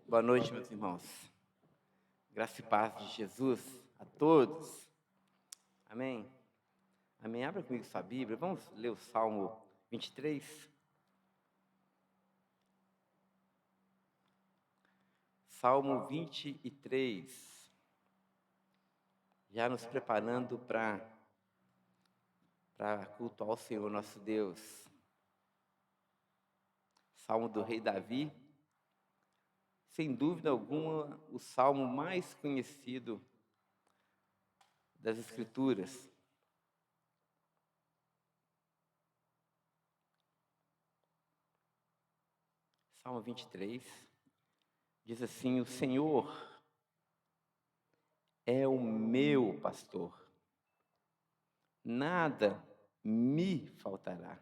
Boa noite, meus irmãos. Graça e paz de Jesus a todos. Amém. Amém. Abra comigo sua Bíblia. Vamos ler o Salmo 23. Salmo 23. Já nos preparando para cultuar o Senhor nosso Deus. Salmo do rei Davi. Sem dúvida alguma, o salmo mais conhecido das Escrituras. Salmo 23 diz assim: O Senhor é o meu pastor, nada me faltará.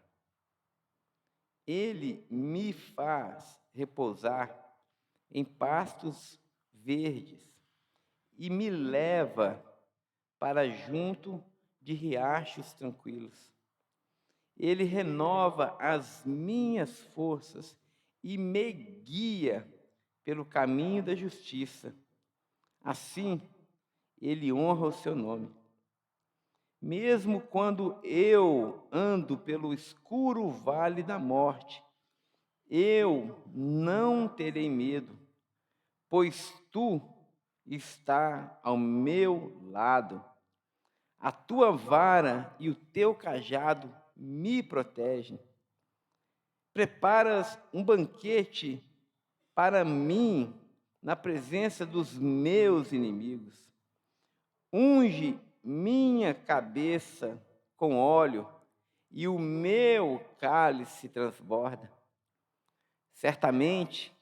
Ele me faz repousar em pastos verdes e me leva para junto de riachos tranquilos. Ele renova as minhas forças e me guia pelo caminho da justiça. Assim, ele honra o seu nome. Mesmo quando eu ando pelo escuro vale da morte, eu não terei medo, pois tu está ao meu lado. A tua vara e o teu cajado me protegem. Preparas um banquete para mim na presença dos meus inimigos. Unge minha cabeça com óleo e o meu cálice transborda. Certamente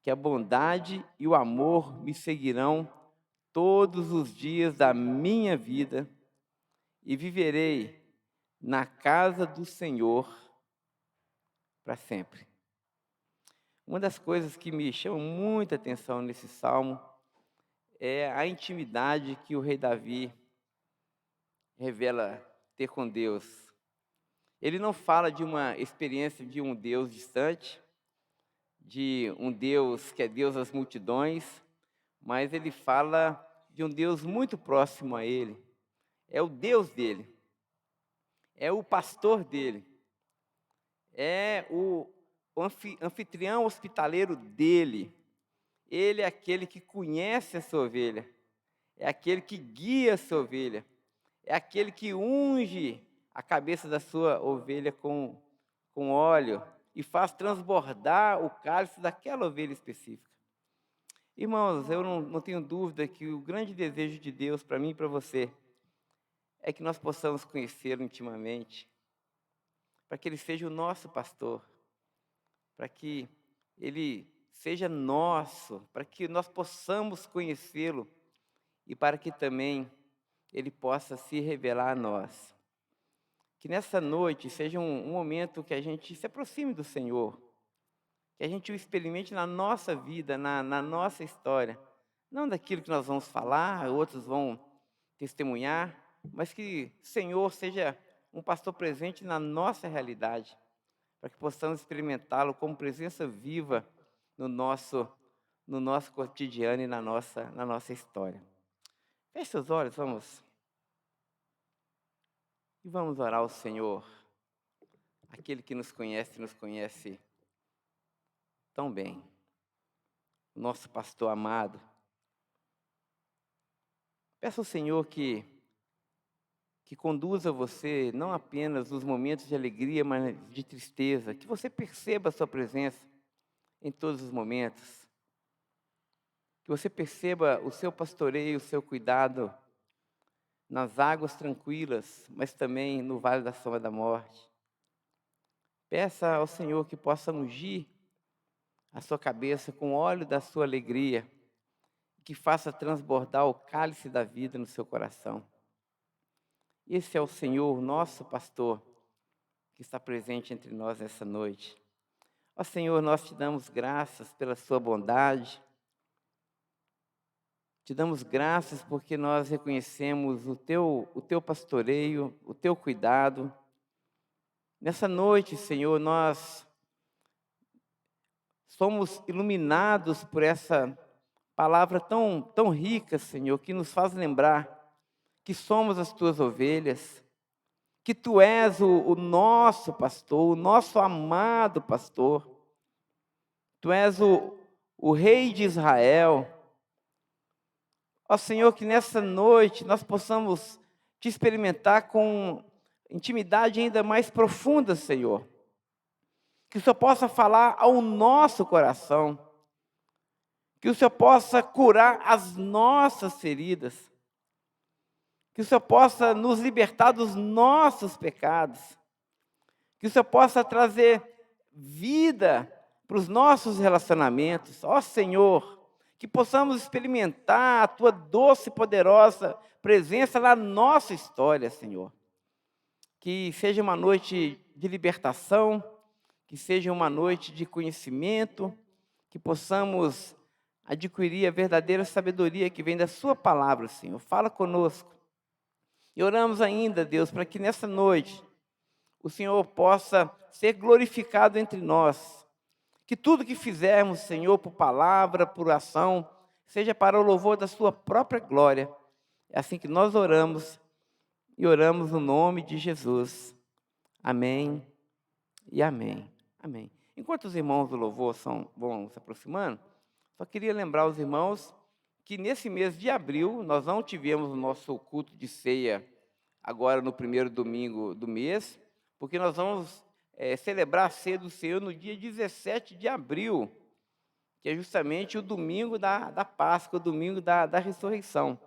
que a bondade e o amor me seguirão todos os dias da minha vida e viverei na casa do Senhor para sempre. Uma das coisas que me chama muita atenção nesse salmo é a intimidade que o rei Davi revela ter com Deus. Ele não fala de uma experiência de um Deus distante, de um Deus que é Deus das multidões, mas ele fala de um Deus muito próximo a ele. É o Deus dele, é o pastor dele, é o anfitrião hospitaleiro dele. Ele é aquele que conhece a sua ovelha, é aquele que guia a sua ovelha, é aquele que unge a cabeça da sua ovelha com óleo e faz transbordar o cálice daquela ovelha específica. Irmãos, eu não tenho dúvida que o grande desejo de Deus para mim e para você é que nós possamos conhecê-lo intimamente, para que ele seja o nosso pastor, para que ele seja nosso, para que nós possamos conhecê-lo e para que também ele possa se revelar a nós. Que nessa noite seja um momento que a gente se aproxime do Senhor, que a gente o experimente na nossa vida, na nossa história. Não daquilo que nós vamos falar, outros vão testemunhar, mas que o Senhor seja um pastor presente na nossa realidade, para que possamos experimentá-lo como presença viva no nosso cotidiano e na nossa história. Feche seus olhos, vamos. E vamos orar ao Senhor, aquele que nos conhece tão bem, o nosso pastor amado. Peça ao Senhor que conduza você não apenas nos momentos de alegria, mas de tristeza, que você perceba a sua presença em todos os momentos, que você perceba o seu pastoreio, o seu cuidado nas águas tranquilas, mas também no vale da sombra da morte. Peça ao Senhor que possa ungir a sua cabeça com óleo da sua alegria, que faça transbordar o cálice da vida no seu coração. Esse é o Senhor, nosso pastor, que está presente entre nós nessa noite. Ó Senhor, nós te damos graças pela sua bondade, te damos graças porque nós reconhecemos o teu pastoreio, o teu cuidado. Nessa noite, Senhor, nós somos iluminados por essa palavra tão rica, Senhor, que nos faz lembrar que somos as tuas ovelhas, que tu és o nosso pastor, o nosso amado pastor. Tu és o Rei de Israel. Ó Senhor, que nessa noite nós possamos te experimentar com intimidade ainda mais profunda, Senhor. Que o Senhor possa falar ao nosso coração. Que o Senhor possa curar as nossas feridas. Que o Senhor possa nos libertar dos nossos pecados. Que o Senhor possa trazer vida para os nossos relacionamentos. Ó Senhor, que possamos experimentar a tua doce e poderosa presença na nossa história, Senhor. Que seja uma noite de libertação, que seja uma noite de conhecimento, que possamos adquirir a verdadeira sabedoria que vem da sua palavra, Senhor. Fala conosco. E oramos ainda, Deus, para que nessa noite o Senhor possa ser glorificado entre nós. Que tudo que fizermos, Senhor, por palavra, por ação, seja para o louvor da sua própria glória. É assim que nós oramos, e oramos no nome de Jesus. Amém e amém. Amém. Enquanto os irmãos do louvor vão se aproximando, só queria lembrar os irmãos que nesse mês de abril, nós não tivemos o nosso culto de ceia agora no primeiro domingo do mês, porque nós vamos celebrar a ceia do Senhor no dia 17 de abril, que é justamente o domingo da Páscoa, o domingo da ressurreição.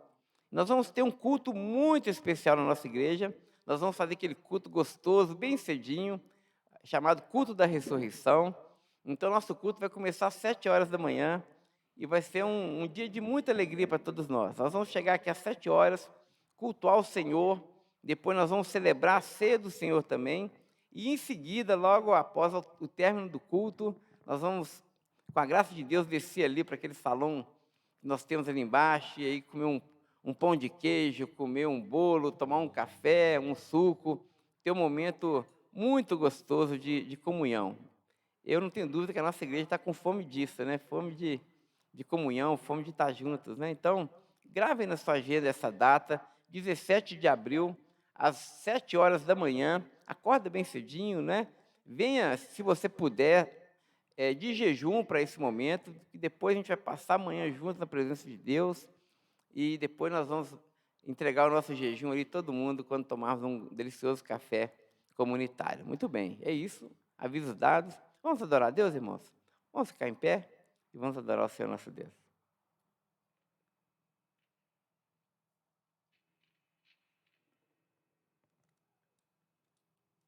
Nós vamos ter um culto muito especial na nossa igreja, nós vamos fazer aquele culto gostoso, bem cedinho, chamado culto da ressurreição. Então, nosso culto vai começar às 7 horas da manhã e vai ser um dia de muita alegria para todos nós. Nós vamos chegar aqui às 7 horas, cultuar o Senhor, depois nós vamos celebrar a ceia do Senhor também, e em seguida, logo após o término do culto, nós vamos, com a graça de Deus, descer ali para aquele salão que nós temos ali embaixo, e aí comer um pão de queijo, comer um bolo, tomar um café, um suco, ter um momento muito gostoso de comunhão. Eu não tenho dúvida que a nossa igreja está com fome disso, né? Fome de comunhão, fome de estar juntos, né? Então, gravem na sua agenda essa data, 17 de abril, às 7 horas da manhã, acorda bem cedinho, né? Venha, se você puder, de jejum para esse momento, que depois a gente vai passar amanhã juntos na presença de Deus, e depois nós vamos entregar o nosso jejum ali, todo mundo, quando tomarmos um delicioso café comunitário. Muito bem, é isso, avisos dados. Vamos adorar a Deus, irmãos? Vamos ficar em pé e vamos adorar o Senhor nosso Deus.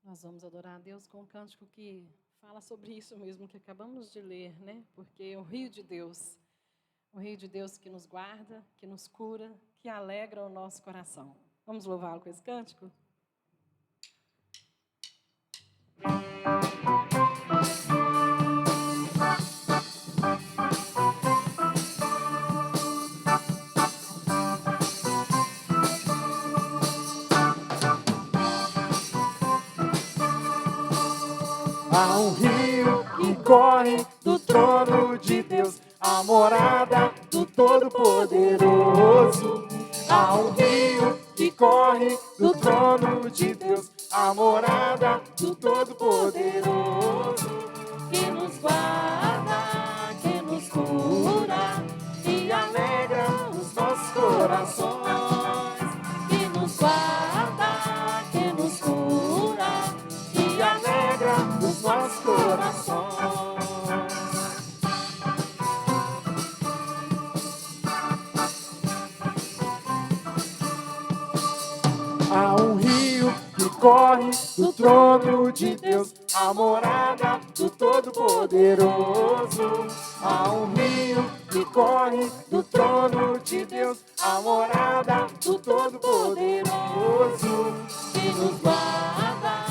Nós vamos adorar a Deus com um cântico que fala sobre isso mesmo que acabamos de ler, né? Porque o Rio de Deus que nos guarda, que nos cura, que alegra o nosso coração. Vamos louvá-lo com esse cântico? Há um rio que corre do trono de Deus, a morada do Todo-Poderoso. Há um rio que corre do trono de Deus, a morada do Todo-Poderoso. Que nos guarda, que nos cura e alegra os nossos corações. Que nos guarda, que nos cura e alegra os nossos corações. Há um rio que corre do trono de Deus, a morada do Todo-Poderoso. Há um rio que corre do trono de Deus, a morada do Todo-Poderoso. Que nos guarda,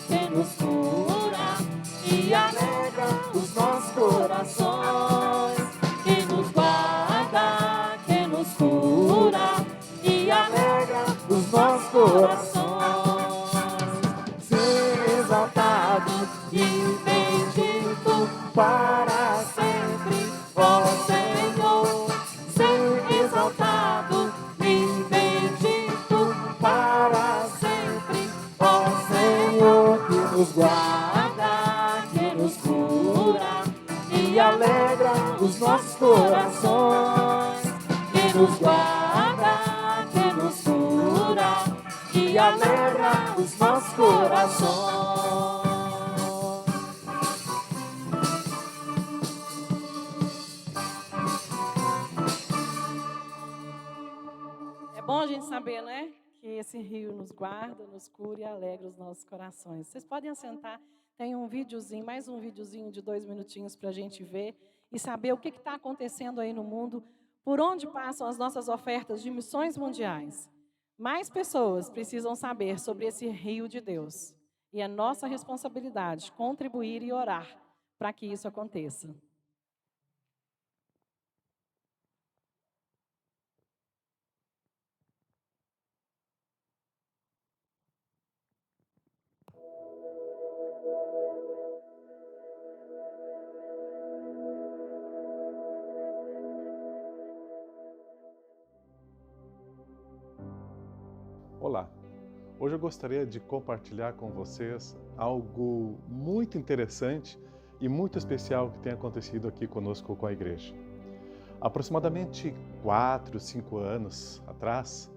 que nos cura e alegra os nossos corações. Que nos guarda, que nos cura e alegra Os nossos corações. Ser exaltado e bendito para sempre. nos guarda, que nos cura e alegra os nossos corações. Que nos guarda, que nos cura e alegra os nossos corações. É bom a gente saber, né? Que esse rio nos guarda, nos cura e alegra os nossos corações. Vocês podem assentar, tem um videozinho, mais um videozinho de 2 minutinhos para a gente ver e saber o que está acontecendo aí no mundo, por onde passam as nossas ofertas de missões mundiais. Mais pessoas precisam saber sobre esse rio de Deus. E é nossa responsabilidade contribuir e orar para que isso aconteça. Olá, hoje eu gostaria de compartilhar com vocês algo muito interessante e muito especial que tem acontecido aqui conosco com a igreja. Aproximadamente 4, 5 anos atrás,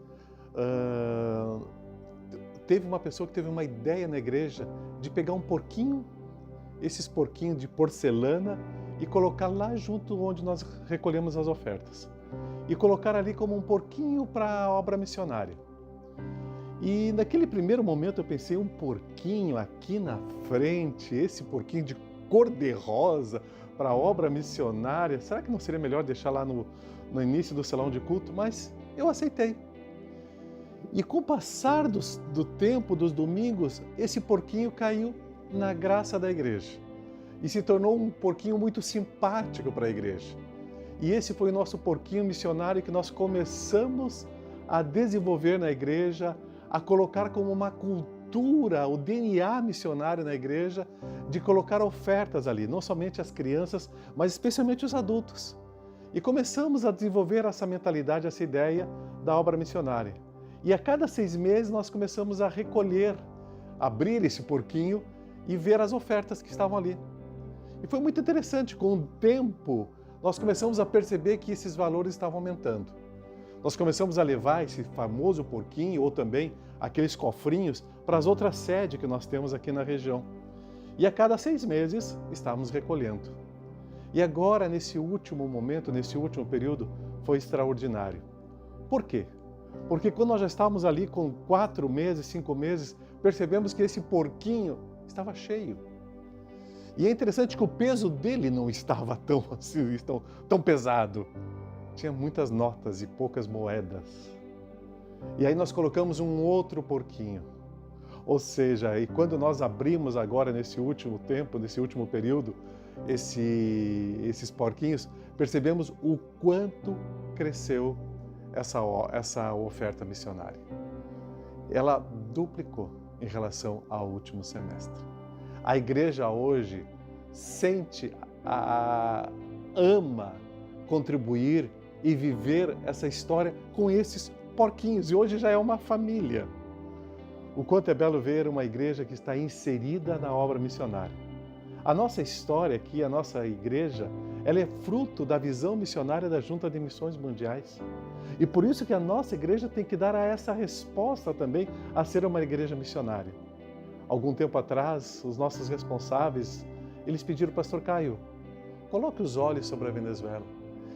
teve uma pessoa que teve uma ideia na igreja de pegar um porquinho, esses porquinhos de porcelana, e colocar lá junto onde nós recolhemos as ofertas. E colocar ali como um porquinho para a obra missionária. E naquele primeiro momento eu pensei, um porquinho aqui na frente, esse porquinho de cor-de-rosa para a obra missionária, será que não seria melhor deixar lá no início do salão de culto? Mas eu aceitei. E com o passar do tempo, dos domingos, esse porquinho caiu na graça da igreja. E se tornou um porquinho muito simpático para a igreja. E esse foi o nosso porquinho missionário que nós começamos a desenvolver na igreja, a colocar como uma cultura, o DNA missionário na igreja, de colocar ofertas ali, não somente as crianças, mas especialmente os adultos. E começamos a desenvolver essa mentalidade, essa ideia da obra missionária. E a cada 6 meses nós começamos a recolher, abrir esse porquinho e ver as ofertas que estavam ali. E foi muito interessante, com o tempo nós começamos a perceber que esses valores estavam aumentando. Nós começamos a levar esse famoso porquinho ou também aqueles cofrinhos para as outras sedes que nós temos aqui na região. E a cada 6 meses estávamos recolhendo. E agora, nesse último momento, nesse último período, foi extraordinário. Por quê? Porque quando nós já estávamos ali com 4 meses, 5 meses, percebemos que esse porquinho estava cheio. E é interessante que o peso dele não estava tão pesado. Tinha muitas notas e poucas moedas. E aí nós colocamos um outro porquinho. Ou seja, e quando nós abrimos agora nesse último tempo, nesse último período, esses porquinhos, percebemos o quanto cresceu essa oferta missionária. Ela duplicou em relação ao último semestre. A igreja hoje ama contribuir e viver essa história com esses porquinhos. E hoje já é uma família. O quanto é belo ver uma igreja que está inserida na obra missionária. A nossa história aqui, a nossa igreja, ela é fruto da visão missionária da Junta de Missões Mundiais. E por isso que a nossa igreja tem que dar a essa resposta também a ser uma igreja missionária. Algum tempo atrás, os nossos responsáveis, eles pediram, pastor Caio, coloque os olhos sobre a Venezuela.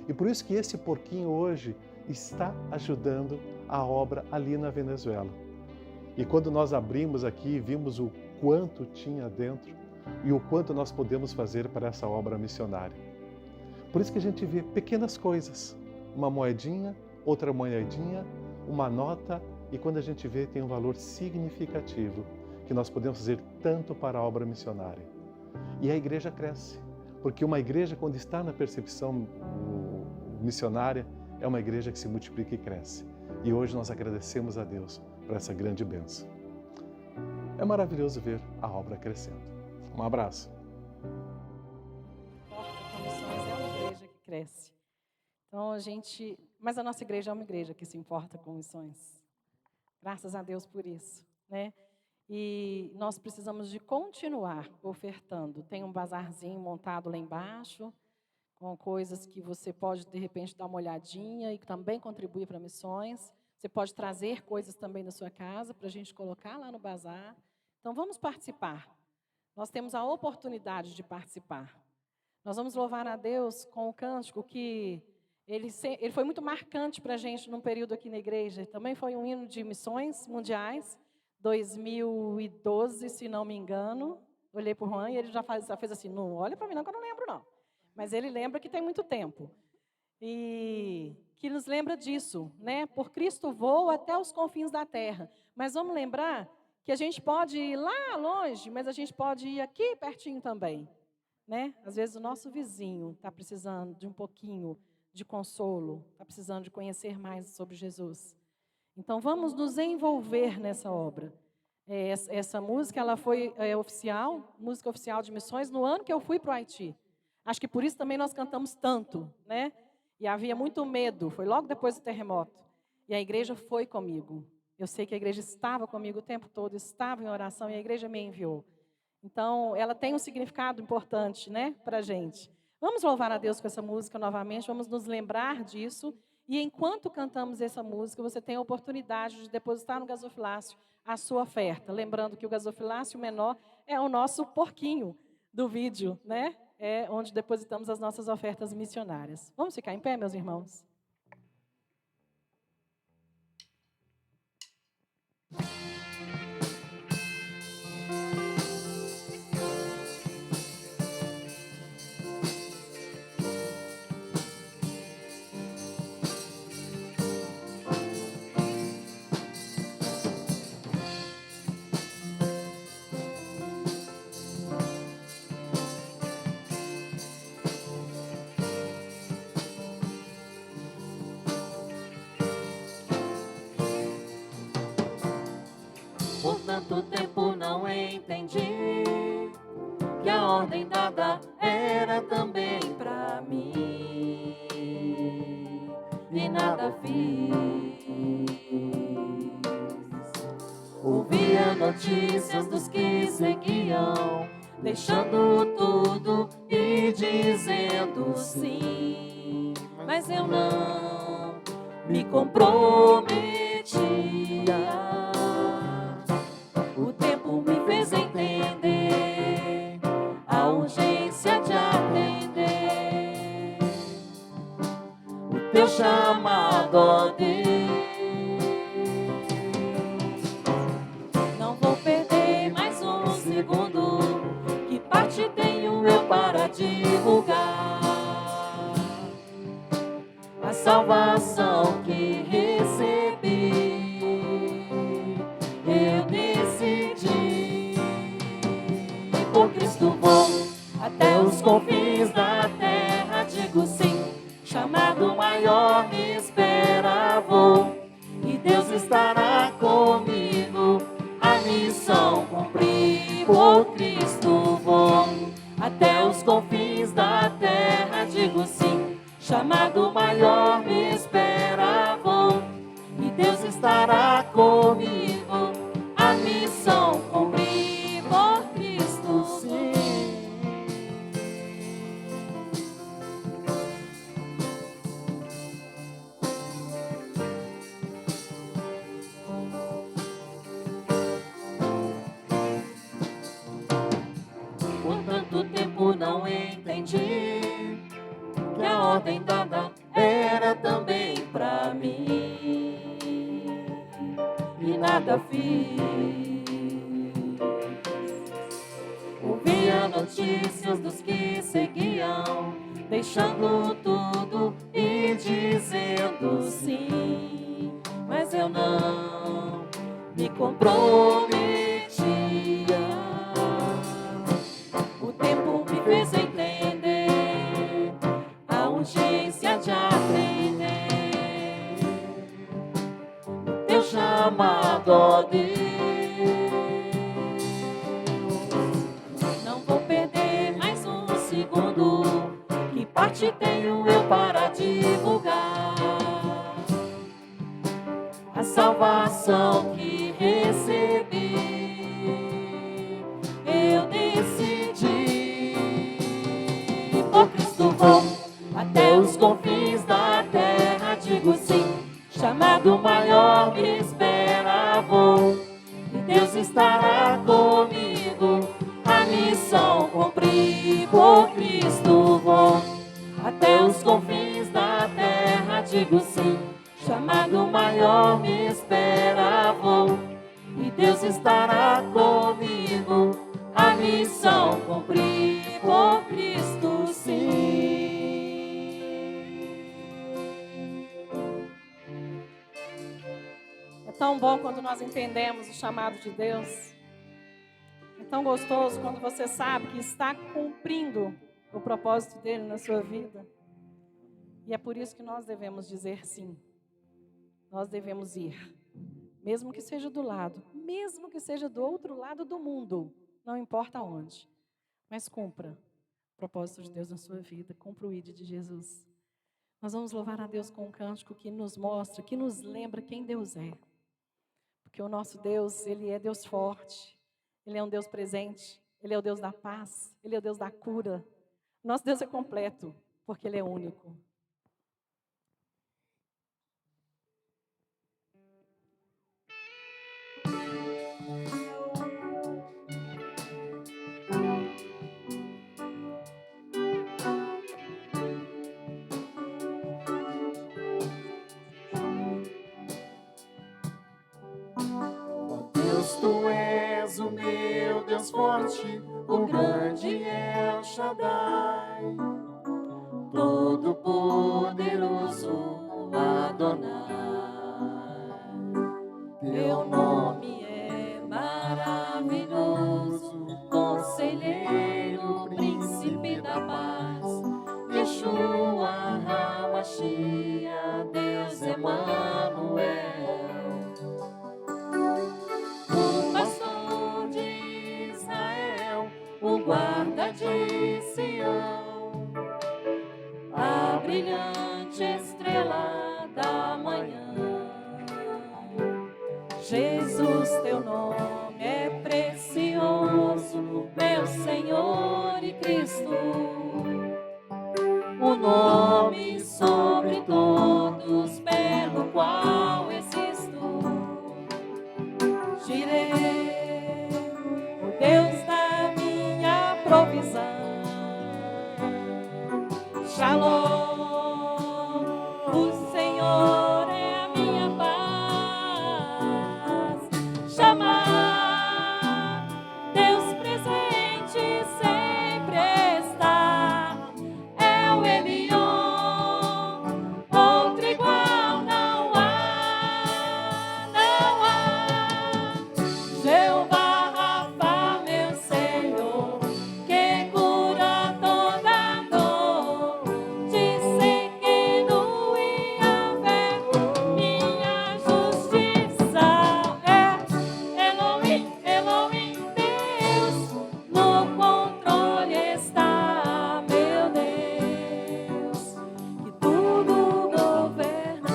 E por isso que esse porquinho hoje está ajudando a obra ali na Venezuela. E quando nós abrimos aqui, vimos o quanto tinha dentro e o quanto nós podemos fazer para essa obra missionária. Por isso que a gente vê pequenas coisas, uma moedinha, outra moedinha, uma nota, e quando a gente vê tem um valor significativo que nós podemos fazer tanto para a obra missionária. E a igreja cresce, porque uma igreja, quando está na percepção missionária, é uma igreja que se multiplica e cresce. E hoje nós agradecemos a Deus por essa grande bênção. É maravilhoso ver a obra crescendo. Um abraço. Missões é uma igreja que cresce. Então mas a nossa igreja é uma igreja que se importa com missões. Graças a Deus por isso, né? E nós precisamos de continuar ofertando. Tem um bazarzinho montado lá embaixo, com coisas que você pode, de repente, dar uma olhadinha e também contribuir para missões. Você pode trazer coisas também da sua casa para a gente colocar lá no bazar. Então, vamos participar. Nós temos a oportunidade de participar. Nós vamos louvar a Deus com o cântico que ele foi muito marcante para a gente num período aqui na igreja. Também foi um hino de missões mundiais, 2012, se não me engano. Olhei para o Juan e ele já fez assim, não olha para mim não, que eu não lembro não. Mas ele lembra que tem muito tempo. E que nos lembra disso, né? Por Cristo vou até os confins da terra. Mas vamos lembrar que a gente pode ir lá longe, mas a gente pode ir aqui pertinho também, né? Às vezes o nosso vizinho está precisando de um pouquinho de consolo, está precisando de conhecer mais sobre Jesus. Então vamos nos envolver nessa obra. Essa música ela foi música oficial de missões no ano que eu fui para o Haiti. Acho que por isso também nós cantamos tanto, né? E havia muito medo, foi logo depois do terremoto. E a igreja foi comigo. Eu sei que a igreja estava comigo o tempo todo, estava em oração e a igreja me enviou. Então, ela tem um significado importante, né, para a gente. Vamos louvar a Deus com essa música novamente, vamos nos lembrar disso. E enquanto cantamos essa música, você tem a oportunidade de depositar no gasofilácio a sua oferta. Lembrando que o gasofilácio menor é o nosso porquinho do vídeo, né? É onde depositamos as nossas ofertas missionárias. Vamos ficar em pé, meus irmãos? Por tanto tempo não entendi que a ordem dada era também pra mim e nada fiz. Ouvia notícias dos que seguiam, deixando tudo e dizendo sim, mas eu não me comprometia. O tempo me fez entender a urgência de atender o teu chamado, ó Deus. Não vou perder mais um segundo, que parte tenho eu para divulgar a salvação que recebi. Eu decidi, por Cristo vou até os confins da terra, digo sim, chamado maior me espera, vou, e Deus estará comigo, a missão cumprir, por Cristo vou até os confins da terra, digo sim, chamado maior me espera, vou, e Deus estará comigo, a missão cumprir, por Cristo sim. Por tanto tempo não entendi que a ordem dada era também pra mim e nada fiz. Ouvia notícias dos que seguiam, deixando tudo e dizendo sim, mas eu não me comprometia. O tempo me fez entender a urgência de atender o teu chamado, ó Deus. Não vou perder mais um segundo, que parte tenho eu para divulgar a salvação que recebi. estará comigo. A missão cumpri, por Cristo vou. Até os confins da terra digo sim. Chamado maior me espera, vou. E Deus estará comigo. A missão cumpri, por Cristo sim. É tão bom quando nós entendemos o chamado de Deus. É tão gostoso quando você sabe que está cumprindo o propósito dele na sua vida. E é por isso que nós devemos dizer sim. Nós devemos ir. Mesmo que seja do lado, mesmo que seja do outro lado do mundo, não importa onde. Mas cumpra o propósito de Deus na sua vida, cumpra o ID de Jesus. Nós vamos louvar a Deus com um cântico que nos mostra, que nos lembra quem Deus é. Porque o nosso Deus, Ele é Deus forte, Ele é um Deus presente, Ele é o Deus da paz, Ele é o Deus da cura. Nosso Deus é completo, porque Ele é único. Deus, tu és o meu Deus forte, o grande El Shaddai, todo-poderoso Adonai. Teu nome é maravilhoso, conselheiro, príncipe da paz, Yeshua HaMashiach, Deus Emanuel. O pastor de Israel, o guarda de Sião, a brilhante estrela da manhã. Jesus, teu nome é precioso, meu Senhor e Cristo, o nome sobre todos pelo qual existo. Jireh, o Deus da minha provisão. Shalom, o Senhor é a minha paz. Chamar, Deus presente sempre está. É o Elion, outro igual não há, não há. Jeová Rafa, meu Senhor, que cura toda dor. Disse que no Yahvé minha justiça é. Elohim, Elohim, Deus, no controle está, meu Deus, que tudo governa.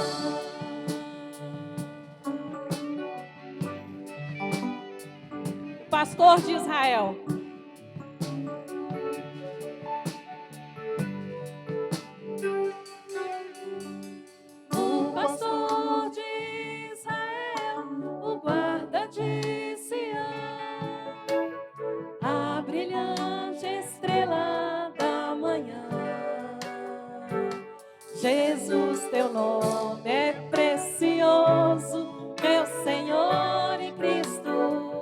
O pastor de Israel. O pastor de Israel, o guarda de Sião, a brilhante estrela da manhã. Jesus, teu nome é precioso, meu Senhor e Cristo,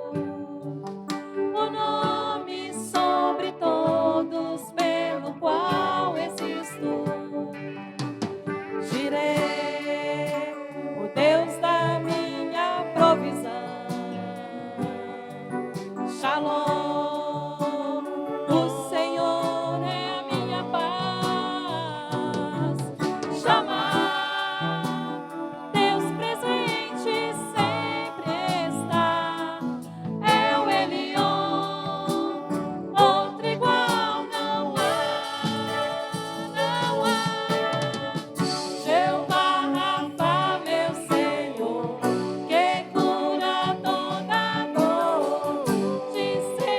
o nome sobre todos pelo qual existo. Jireh, o Deus da minha provisão. Shalom, o Senhor é a minha paz. Chamar, Deus presente sempre está. É o Elion, outro igual não há, não há. Jeová Rafa, meu Senhor, que cura toda dor. Disse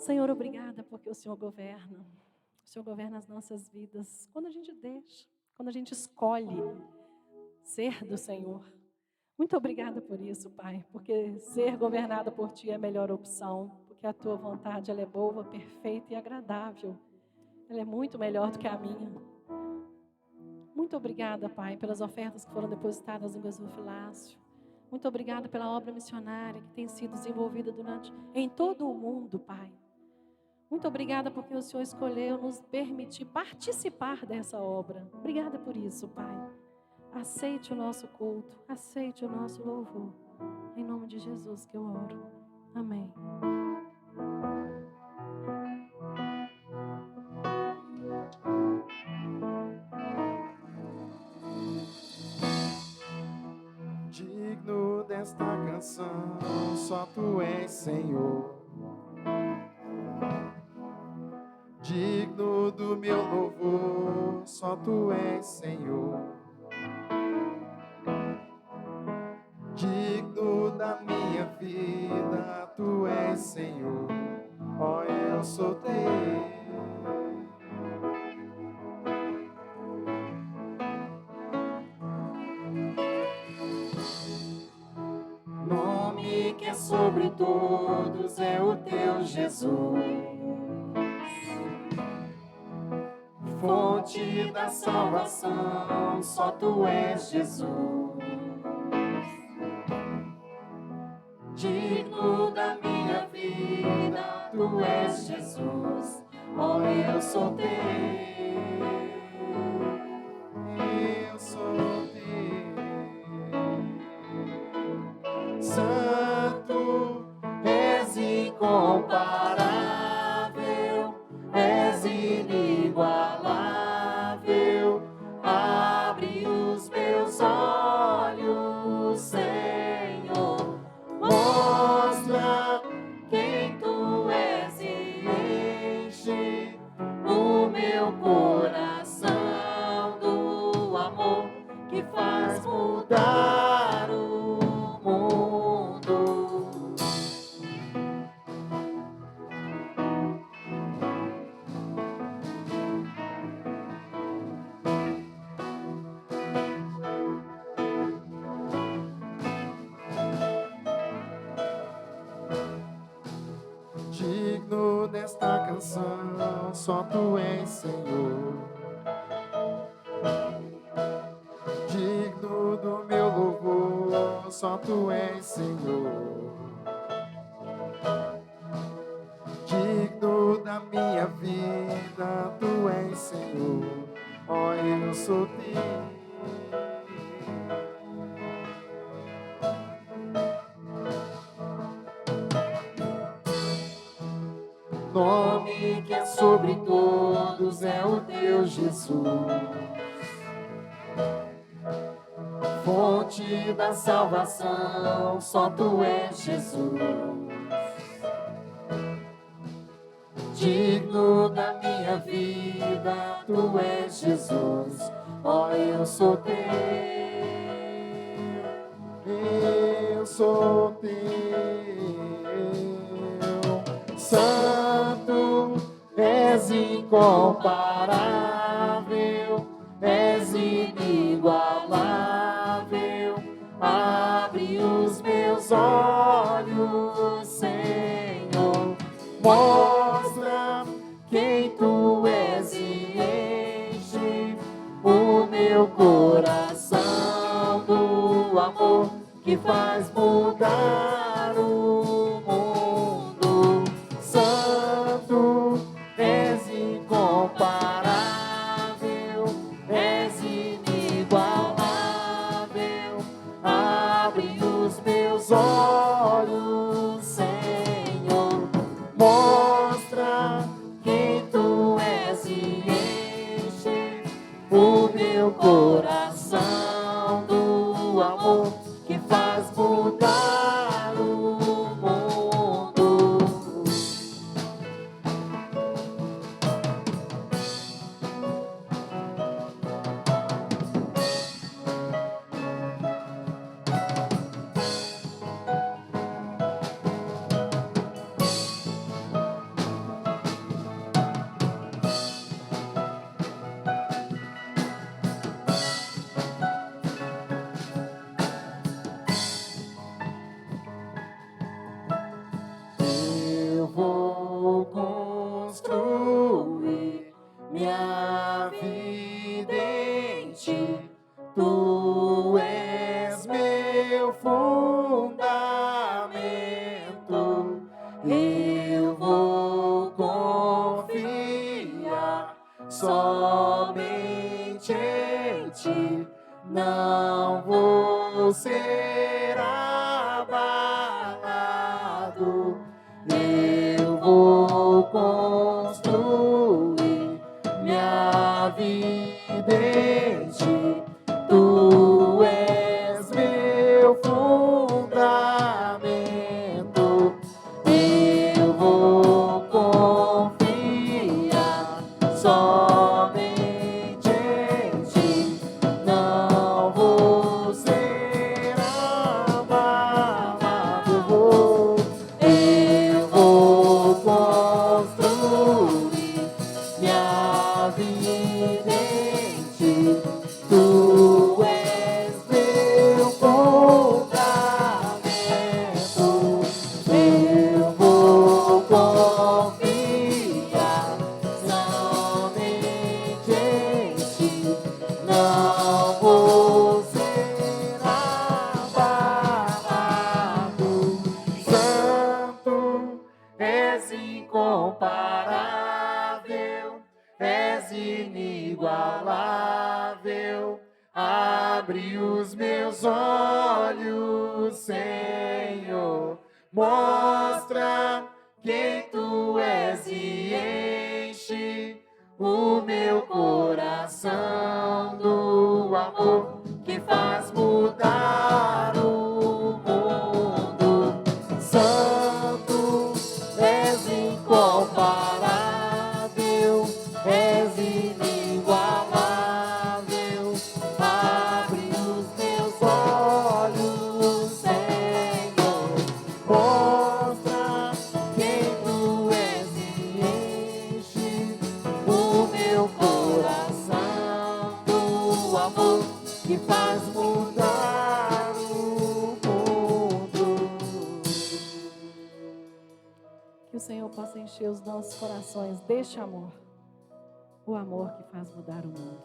Senhor, obrigada porque o Senhor governa. O Senhor governa as nossas vidas. Quando a gente deixa, quando a gente escolhe ser do Senhor. Muito obrigada por isso, Pai, porque ser governado por Ti é a melhor opção, porque a Tua vontade ela é boa, perfeita e agradável. Ela é muito melhor do que a minha. Muito obrigada, Pai, pelas ofertas que foram depositadas no gasofilácio. Muito obrigada pela obra missionária que tem sido desenvolvida em todo o mundo, Pai. Muito obrigada porque o Senhor escolheu nos permitir participar dessa obra. Obrigada por isso, Pai. Aceite o nosso culto, aceite o nosso louvor. Em nome de Jesus que eu oro. Amém. Digno desta canção, só Tu és, Senhor. Digno do meu louvor, só Tu és, Senhor. Digno da minha vida, Tu és, Senhor. Ó, eu sou Teu. Nome que é sobre todos é o Teu Jesus. Fonte da salvação, só Tu és, Jesus. Digno da minha vida, Tu és, Jesus. Oh, eu sou Teu. Eu sou Teu. Santo, és incomparável, és inigualável. Abre os meus olhos, Senhor. Mostra quem Tu és e enche o meu coração do amor que faz mudar o mundo. Digno desta canção, só Tu és, Senhor. Digno do meu louvor, só Tu és, Senhor. Digno da minha vida, Tu és, Senhor. Ó, eu sou Teu. Nome que é sobre todos é o Teu Jesus. Fonte da salvação, só Tu és, Jesus. Digno da minha vida, Tu és, Jesus. Ó, eu sou Teu. Eu sou Teu. Santo, és incomparável, és inigualável. Abre os meus olhos, Senhor. Mostra quem Tu és e enche o meu coração do amor que faz mudar o mundo. Santo, és incomparável, és inigualável. Abre os meus olhos, Senhor. Mostra quem Tu és e enche o meu coração do amor que faz vou construir minha vida em ti. Tu és meu fundamento. Eu vou confiar somente em ti. Não vou ser abalado. Eu vou construir minha vida em ti. Tu és meu fundamento. Eu vou confiar somente em ti. Não vou ser abalado. Eu vou construir minha vida em ti. Tu és meu fundamento. Eu vou confiar somente em ti. Não vou ser abalado. Santo, és incomparável, és inigualável. Abre os meus olhos, Senhor. Mostra quem tu és e enche o meu coração do amor que faz mudar o mundo. Santo, és incomparável, és inigualável. Abre os meus olhos, Senhor. Mostra quem tu és e enche o meu coração do amor que faz mudar o mundo. Que o Senhor possa encher os nossos corações deste amor, o amor que faz mudar o mundo.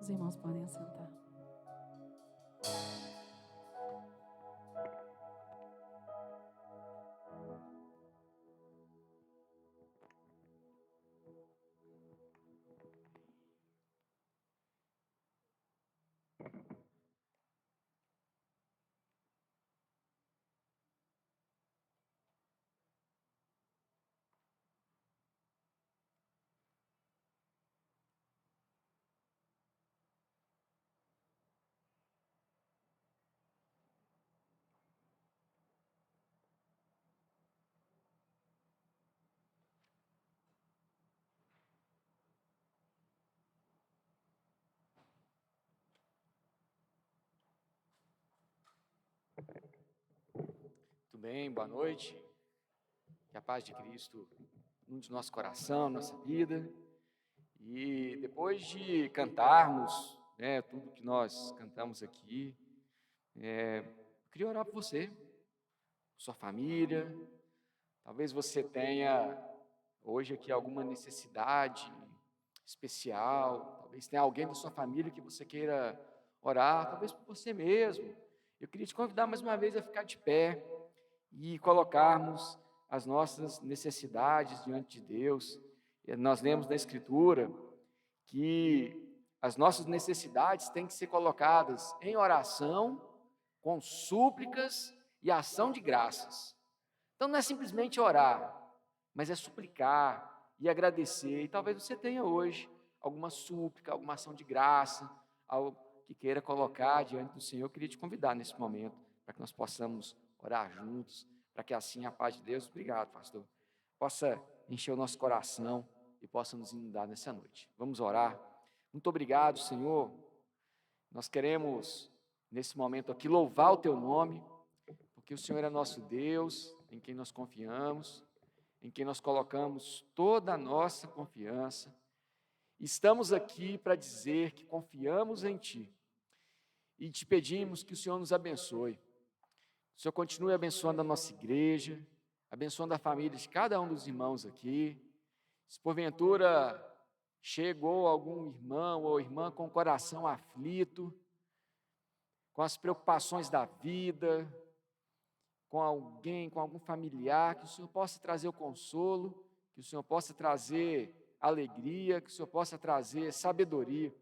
Os irmãos podem assentar. Muito bem, boa noite. Que a paz de Cristo inunde nosso coração, nossa vida. E depois de cantarmos, tudo que nós cantamos aqui, eu queria orar por você, sua família. Talvez você tenha hoje aqui alguma necessidade especial, talvez tenha alguém da sua família que você queira orar, talvez por você mesmo. Eu queria te convidar mais uma vez a ficar de pé e colocarmos as nossas necessidades diante de Deus. Nós lemos na Escritura que as nossas necessidades têm que ser colocadas em oração, com súplicas e ação de graças. Então não é simplesmente orar, mas é suplicar e agradecer. E talvez você tenha hoje alguma súplica, alguma ação de graça, algo que queira colocar diante do Senhor. Eu queria te convidar nesse momento para que nós possamos orar juntos, para que assim a paz de Deus, obrigado, pastor, possa encher o nosso coração e possa nos inundar nessa noite. Vamos orar. Muito obrigado, Senhor. Nós queremos, nesse momento aqui, louvar o Teu nome, porque o Senhor é nosso Deus, em quem nós confiamos, em quem nós colocamos toda a nossa confiança. Estamos aqui para dizer que confiamos em Ti e te pedimos que o Senhor nos abençoe. O Senhor continue abençoando a nossa igreja, abençoando a família de cada um dos irmãos aqui. Se porventura chegou algum irmão ou irmã com o coração aflito, com as preocupações da vida, com alguém, com algum familiar, que o Senhor possa trazer o consolo, que o Senhor possa trazer alegria, que o Senhor possa trazer sabedoria,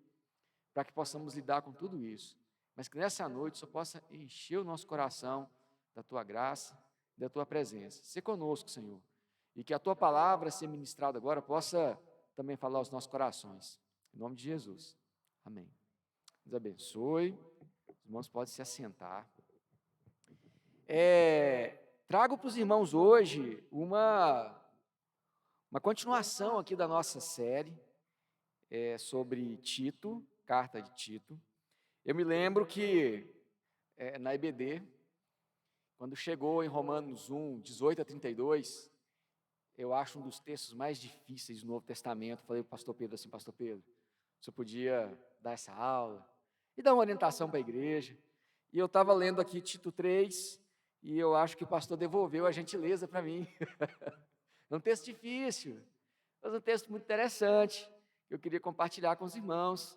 para que possamos lidar com tudo isso. Mas que nessa noite o Senhor possa encher o nosso coração da Tua graça, da Tua presença. Ser conosco, Senhor. E que a Tua palavra, ser ministrada agora, possa também falar aos nossos corações. Em nome de Jesus. Amém. Deus abençoe. Os irmãos podem se assentar. Trago para os irmãos hoje uma continuação aqui da nossa série sobre Tito, carta de Tito. Eu me lembro que na EBD, quando chegou em Romanos 1, 18 a 32, eu acho um dos textos mais difíceis do Novo Testamento. Falei para o pastor Pedro assim: pastor Pedro, você podia dar essa aula e dar uma orientação para a igreja. E eu estava lendo aqui Tito 3, e eu acho que o pastor devolveu a gentileza para mim. É um texto difícil, mas um texto muito interessante, que eu queria compartilhar com os irmãos.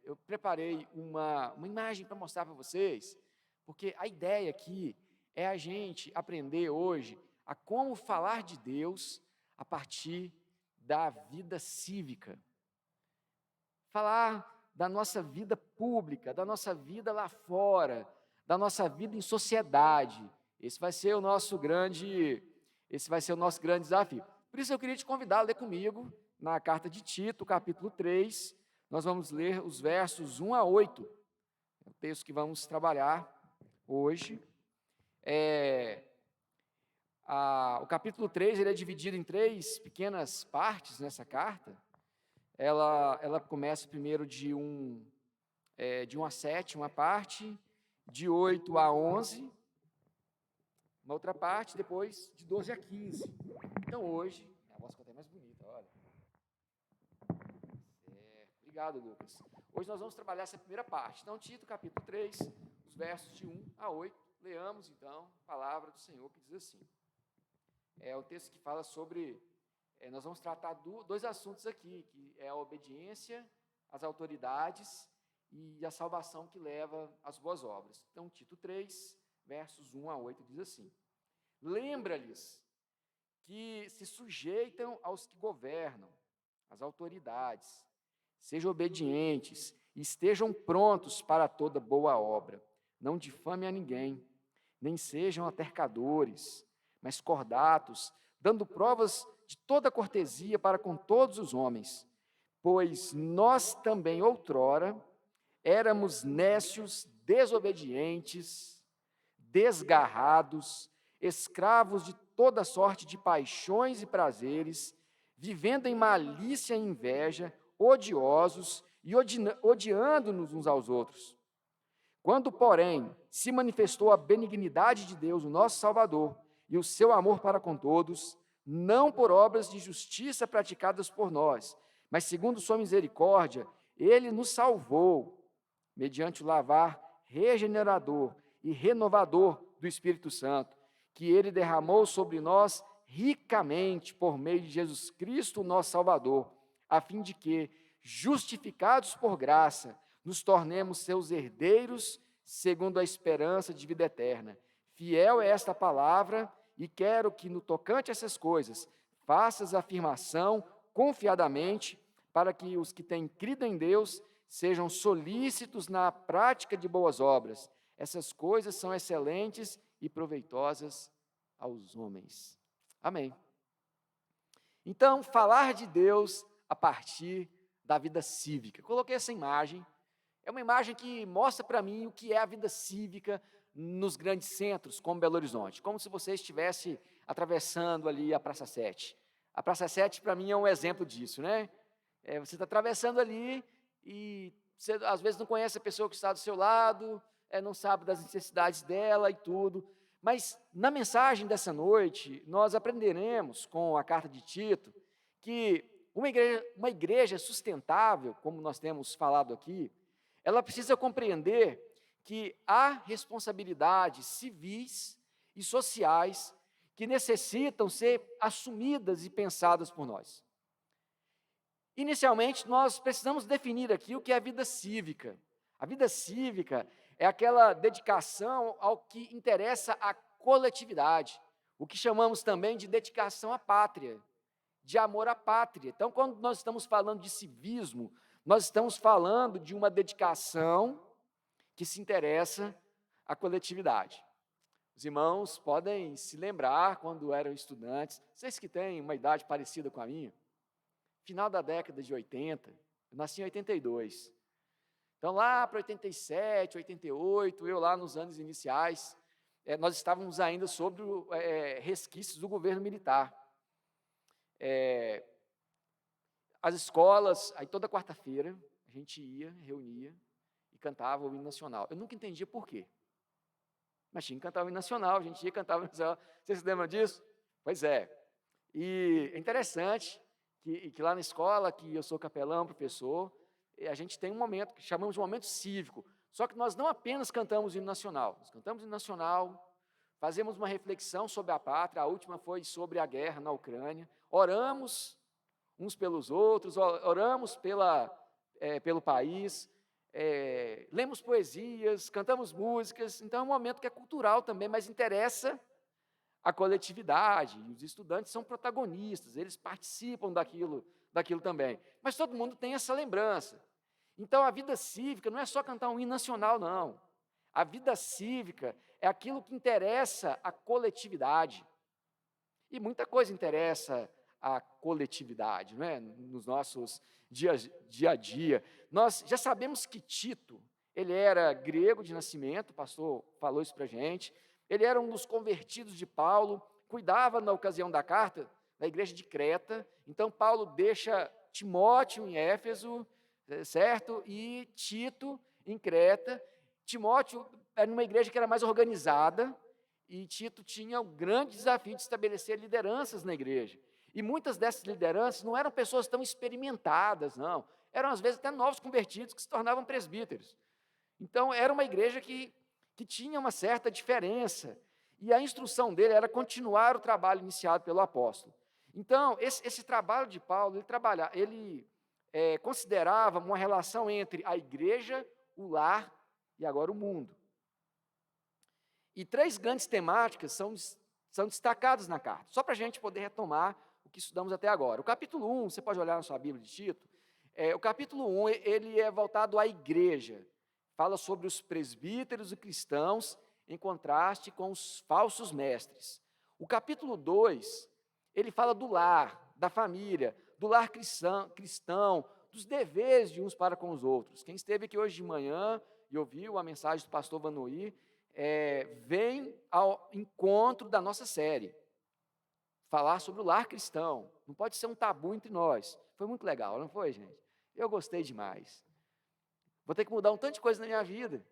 Eu preparei uma imagem para mostrar para vocês, porque a ideia aqui é a gente aprender hoje a como falar de Deus a partir da vida cívica. Falar da nossa vida pública, da nossa vida lá fora, da nossa vida em sociedade. Esse vai ser o nosso grande desafio. Por isso eu queria te convidar a ler comigo na carta de Tito, capítulo 3. Nós vamos ler os versos 1 a 8. É o texto que vamos trabalhar hoje. O capítulo 3 ele é dividido em 3 pequenas partes nessa carta. Ela começa primeiro de 1 a 7, uma parte, de 8 a 11, uma outra parte, depois de 12 a 15. Então hoje, a voz ficou até mais bonita, olha. Obrigado, Lucas. Hoje nós vamos trabalhar essa primeira parte. Então, Tito, capítulo 3, os versos de 1 a 8. Leamos, então, a palavra do Senhor que diz assim. É o texto que fala sobre... nós vamos tratar dois assuntos aqui, que é a obediência às autoridades e a salvação que leva às boas obras. Então, Tito 3, versos 1 a 8, diz assim: lembra-lhes que se sujeitam aos que governam, às autoridades, sejam obedientes e estejam prontos para toda boa obra. Não difamem a ninguém, nem sejam altercadores, mas cordatos, dando provas de toda cortesia para com todos os homens. Pois nós também outrora éramos nécios, desobedientes, desgarrados, escravos de toda sorte de paixões e prazeres, vivendo em malícia e inveja, odiosos e odiando-nos uns aos outros. Quando, porém, se manifestou a benignidade de Deus, o nosso Salvador, e o seu amor para com todos, não por obras de justiça praticadas por nós, mas segundo sua misericórdia, ele nos salvou, mediante o lavar regenerador e renovador do Espírito Santo, que ele derramou sobre nós ricamente por meio de Jesus Cristo, nosso Salvador, a fim de que, justificados por graça, nos tornemos seus herdeiros, segundo a esperança de vida eterna. Fiel é esta palavra, e quero que, no tocante a essas coisas, faças afirmação confiadamente, para que os que têm crido em Deus sejam solícitos na prática de boas obras. Essas coisas são excelentes e proveitosas aos homens. Amém. Então, falar de Deus a partir da vida cívica. Coloquei essa imagem. É uma imagem que mostra para mim o que é a vida cívica nos grandes centros, como Belo Horizonte. Como se você estivesse atravessando ali a Praça 7. A Praça 7, para mim, é um exemplo disso, né? Você está atravessando ali e você, às vezes, não conhece a pessoa que está do seu lado, não sabe das necessidades dela e tudo. Mas, na mensagem dessa noite, nós aprenderemos com a carta de Tito que uma igreja sustentável, como nós temos falado aqui, ela precisa compreender que há responsabilidades civis e sociais que necessitam ser assumidas e pensadas por nós. Inicialmente, nós precisamos definir aqui o que é a vida cívica. A vida cívica é aquela dedicação ao que interessa à coletividade, o que chamamos também de dedicação à pátria, de amor à pátria. Então, quando nós estamos falando de civismo, nós estamos falando de uma dedicação que se interessa à coletividade. Os irmãos podem se lembrar, quando eram estudantes, vocês que têm uma idade parecida com a minha, final da década de 80, eu nasci em 82. Então, lá para 87, 88, eu lá nos anos iniciais, nós estávamos ainda sobre resquícios do governo militar. As escolas, aí toda quarta-feira, a gente ia, reunia e cantava o hino nacional. Eu nunca entendia por quê. Mas tinha que cantar o hino nacional, a gente ia cantar o hino nacional. Vocês se lembram disso? Pois é. E é interessante que lá na escola, que eu sou capelão, professor, a gente tem um momento que chamamos de momento cívico. Só que nós não apenas cantamos o hino nacional, nós cantamos o hino nacional, fazemos uma reflexão sobre a pátria, a última foi sobre a guerra na Ucrânia, oramos uns pelos outros, oramos pelo país, lemos poesias, cantamos músicas. Então é um momento que é cultural também, mas interessa a coletividade, e os estudantes são protagonistas, eles participam daquilo também. Mas todo mundo tem essa lembrança. Então a vida cívica não é só cantar um hino nacional, não. A vida cívica é aquilo que interessa a coletividade. E muita coisa interessa a coletividade, não é? Nos nossos dia a dia. Nós já sabemos que Tito, ele era grego de nascimento, o pastor falou isso para a gente, ele era um dos convertidos de Paulo, cuidava na ocasião da carta da igreja de Creta. Então Paulo deixa Timóteo em Éfeso, certo? E Tito em Creta. Timóteo era numa igreja que era mais organizada, e Tito tinha o grande desafio de estabelecer lideranças na igreja. E muitas dessas lideranças não eram pessoas tão experimentadas, não. Eram, às vezes, até novos convertidos que se tornavam presbíteros. Então, era uma igreja que tinha uma certa diferença. E a instrução dele era continuar o trabalho iniciado pelo apóstolo. Então, esse trabalho de Paulo, ele considerava uma relação entre a igreja, o lar e agora o mundo. E 3 grandes temáticas são destacadas na carta, só para a gente poder retomar o que estudamos até agora. O capítulo 1, você pode olhar na sua Bíblia de Tito, o capítulo 1 ele é voltado à igreja, fala sobre os presbíteros e cristãos, em contraste com os falsos mestres. O capítulo 2, ele fala do lar, da família, do lar cristão, dos deveres de uns para com os outros. Quem esteve aqui hoje de manhã e ouviu a mensagem do pastor Vanoí, vem ao encontro da nossa série. Falar sobre o lar cristão. Não pode ser um tabu entre nós. Foi muito legal, não foi, gente? Eu gostei demais. Vou ter que mudar um tanto de coisa na minha vida.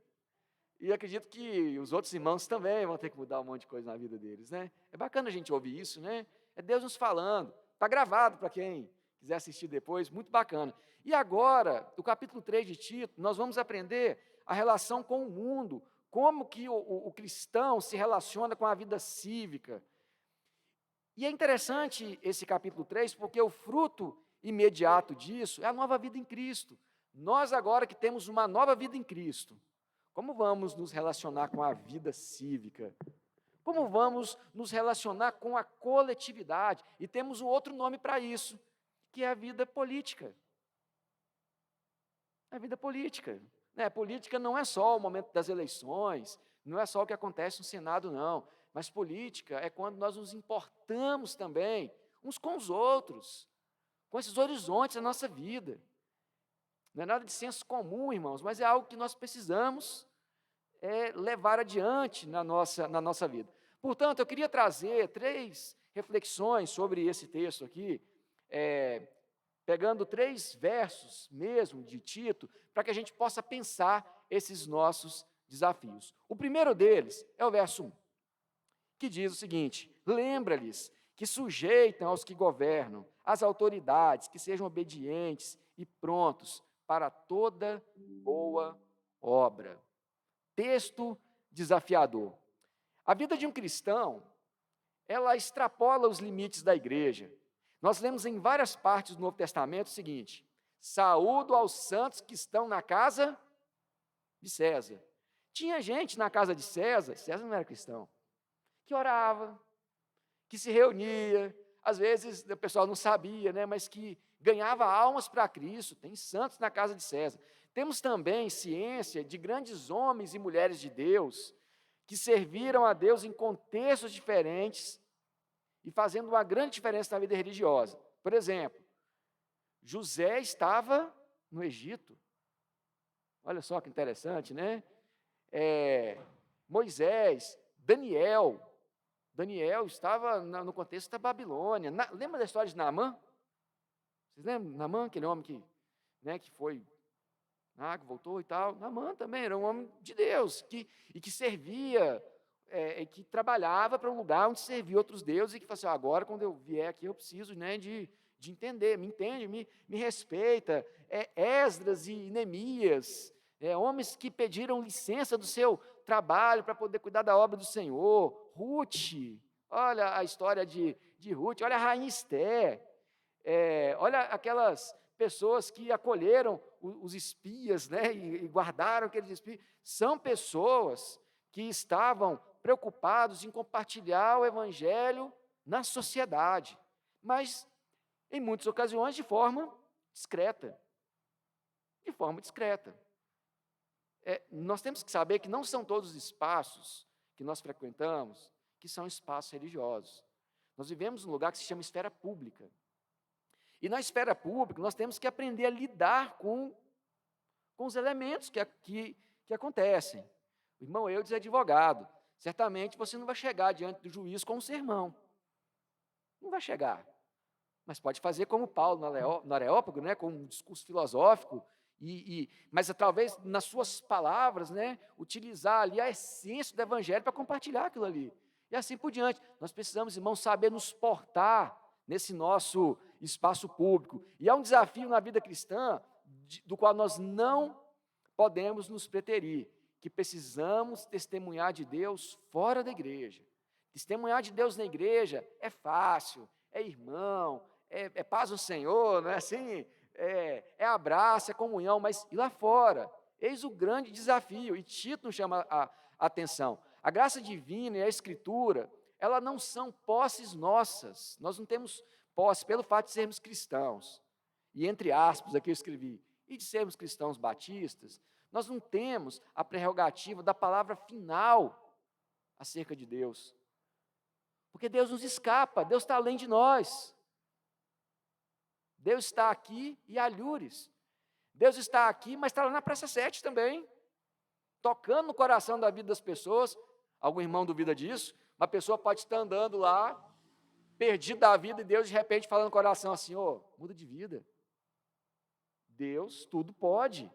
E acredito que os outros irmãos também vão ter que mudar um monte de coisa na vida deles, né? É bacana a gente ouvir isso, né? É Deus nos falando. Está gravado para quem quiser assistir depois, muito bacana. E agora, o capítulo 3 de Tito, nós vamos aprender a relação com o mundo, como que o cristão se relaciona com a vida cívica. E é interessante esse capítulo 3, porque o fruto imediato disso é a nova vida em Cristo. Nós agora que temos uma nova vida em Cristo, como vamos nos relacionar com a vida cívica? Como vamos nos relacionar com a coletividade? E temos um outro nome para isso, que é a vida política. A vida política. Política não é só o momento das eleições, não é só o que acontece no Senado, não. Mas política é quando nós nos importamos também uns com os outros, com esses horizontes da nossa vida. Não é nada de senso comum, irmãos, mas é algo que nós precisamos levar adiante na nossa vida. Portanto, eu queria trazer 3 reflexões sobre esse texto aqui, pegando 3 versos mesmo de Tito, para que a gente possa pensar esses nossos desafios. O primeiro deles é o verso 1, que diz o seguinte: lembra-lhes que sujeitam aos que governam, às autoridades, que sejam obedientes e prontos para toda boa obra. Texto desafiador. A vida de um cristão, ela extrapola os limites da igreja. Nós lemos em várias partes do Novo Testamento o seguinte: saúdo aos santos que estão na casa de César. Tinha gente na casa de César não era cristão, que orava, que se reunia, às vezes o pessoal não sabia, né, mas que ganhava almas para Cristo. Tem santos na casa de César. Temos também ciência de grandes homens e mulheres de Deus que serviram a Deus em contextos diferentes e fazendo uma grande diferença na vida religiosa. Por exemplo, José estava no Egito. Olha só que interessante, né? Moisés, Daniel estava no contexto da Babilônia. Lembra da história de Naamã? Vocês lembram? Naamã, aquele homem que foi, que voltou e tal. Naamã também era um homem de Deus, que servia, que trabalhava para um lugar onde servia outros deuses, e que falou assim: agora, quando eu vier aqui, eu preciso, né, de entender, me entende, me respeita. Esdras e Neemias, homens que pediram licença do seu trabalho para poder cuidar da obra do Senhor. Ruth, olha a história de Ruth, olha a rainha Esté, olha aquelas pessoas que acolheram os espias, né, e guardaram aqueles espias. São pessoas que estavam preocupados em compartilhar o evangelho na sociedade, mas em muitas ocasiões de forma discreta. De forma discreta. Nós temos que saber que não são todos os espaços que nós frequentamos que são espaços religiosos. Nós vivemos num lugar que se chama esfera pública. E na esfera pública nós temos que aprender a lidar com os elementos que acontecem. O irmão Eudes é advogado. Certamente você não vai chegar diante do juiz com um sermão. Não vai chegar. Mas pode fazer como Paulo no Areópago, né, com um discurso filosófico, mas talvez nas suas palavras, né, utilizar ali a essência do evangelho para compartilhar aquilo ali. E assim por diante. Nós precisamos, irmãos, saber nos portar nesse nosso espaço público. E é um desafio na vida cristã do qual nós não podemos nos preterir, que precisamos testemunhar de Deus fora da igreja. Testemunhar de Deus na igreja é fácil, é irmão, é paz no Senhor, não é assim? É abraço, é comunhão, mas e lá fora? Eis o grande desafio, e Tito nos chama a atenção. A graça divina e a Escritura, elas não são posses nossas, nós não temos posse pelo fato de sermos cristãos, e entre aspas aqui eu escrevi, e de sermos cristãos batistas, nós não temos a prerrogativa da palavra final acerca de Deus, porque Deus nos escapa, Deus está além de nós. Deus está aqui e alhures. Deus está aqui, mas está lá na Praça 7 também, tocando no coração da vida das pessoas. Algum irmão duvida disso? Uma pessoa pode estar andando lá, perdido da vida, e Deus de repente falando no coração assim: muda de vida. Deus tudo pode.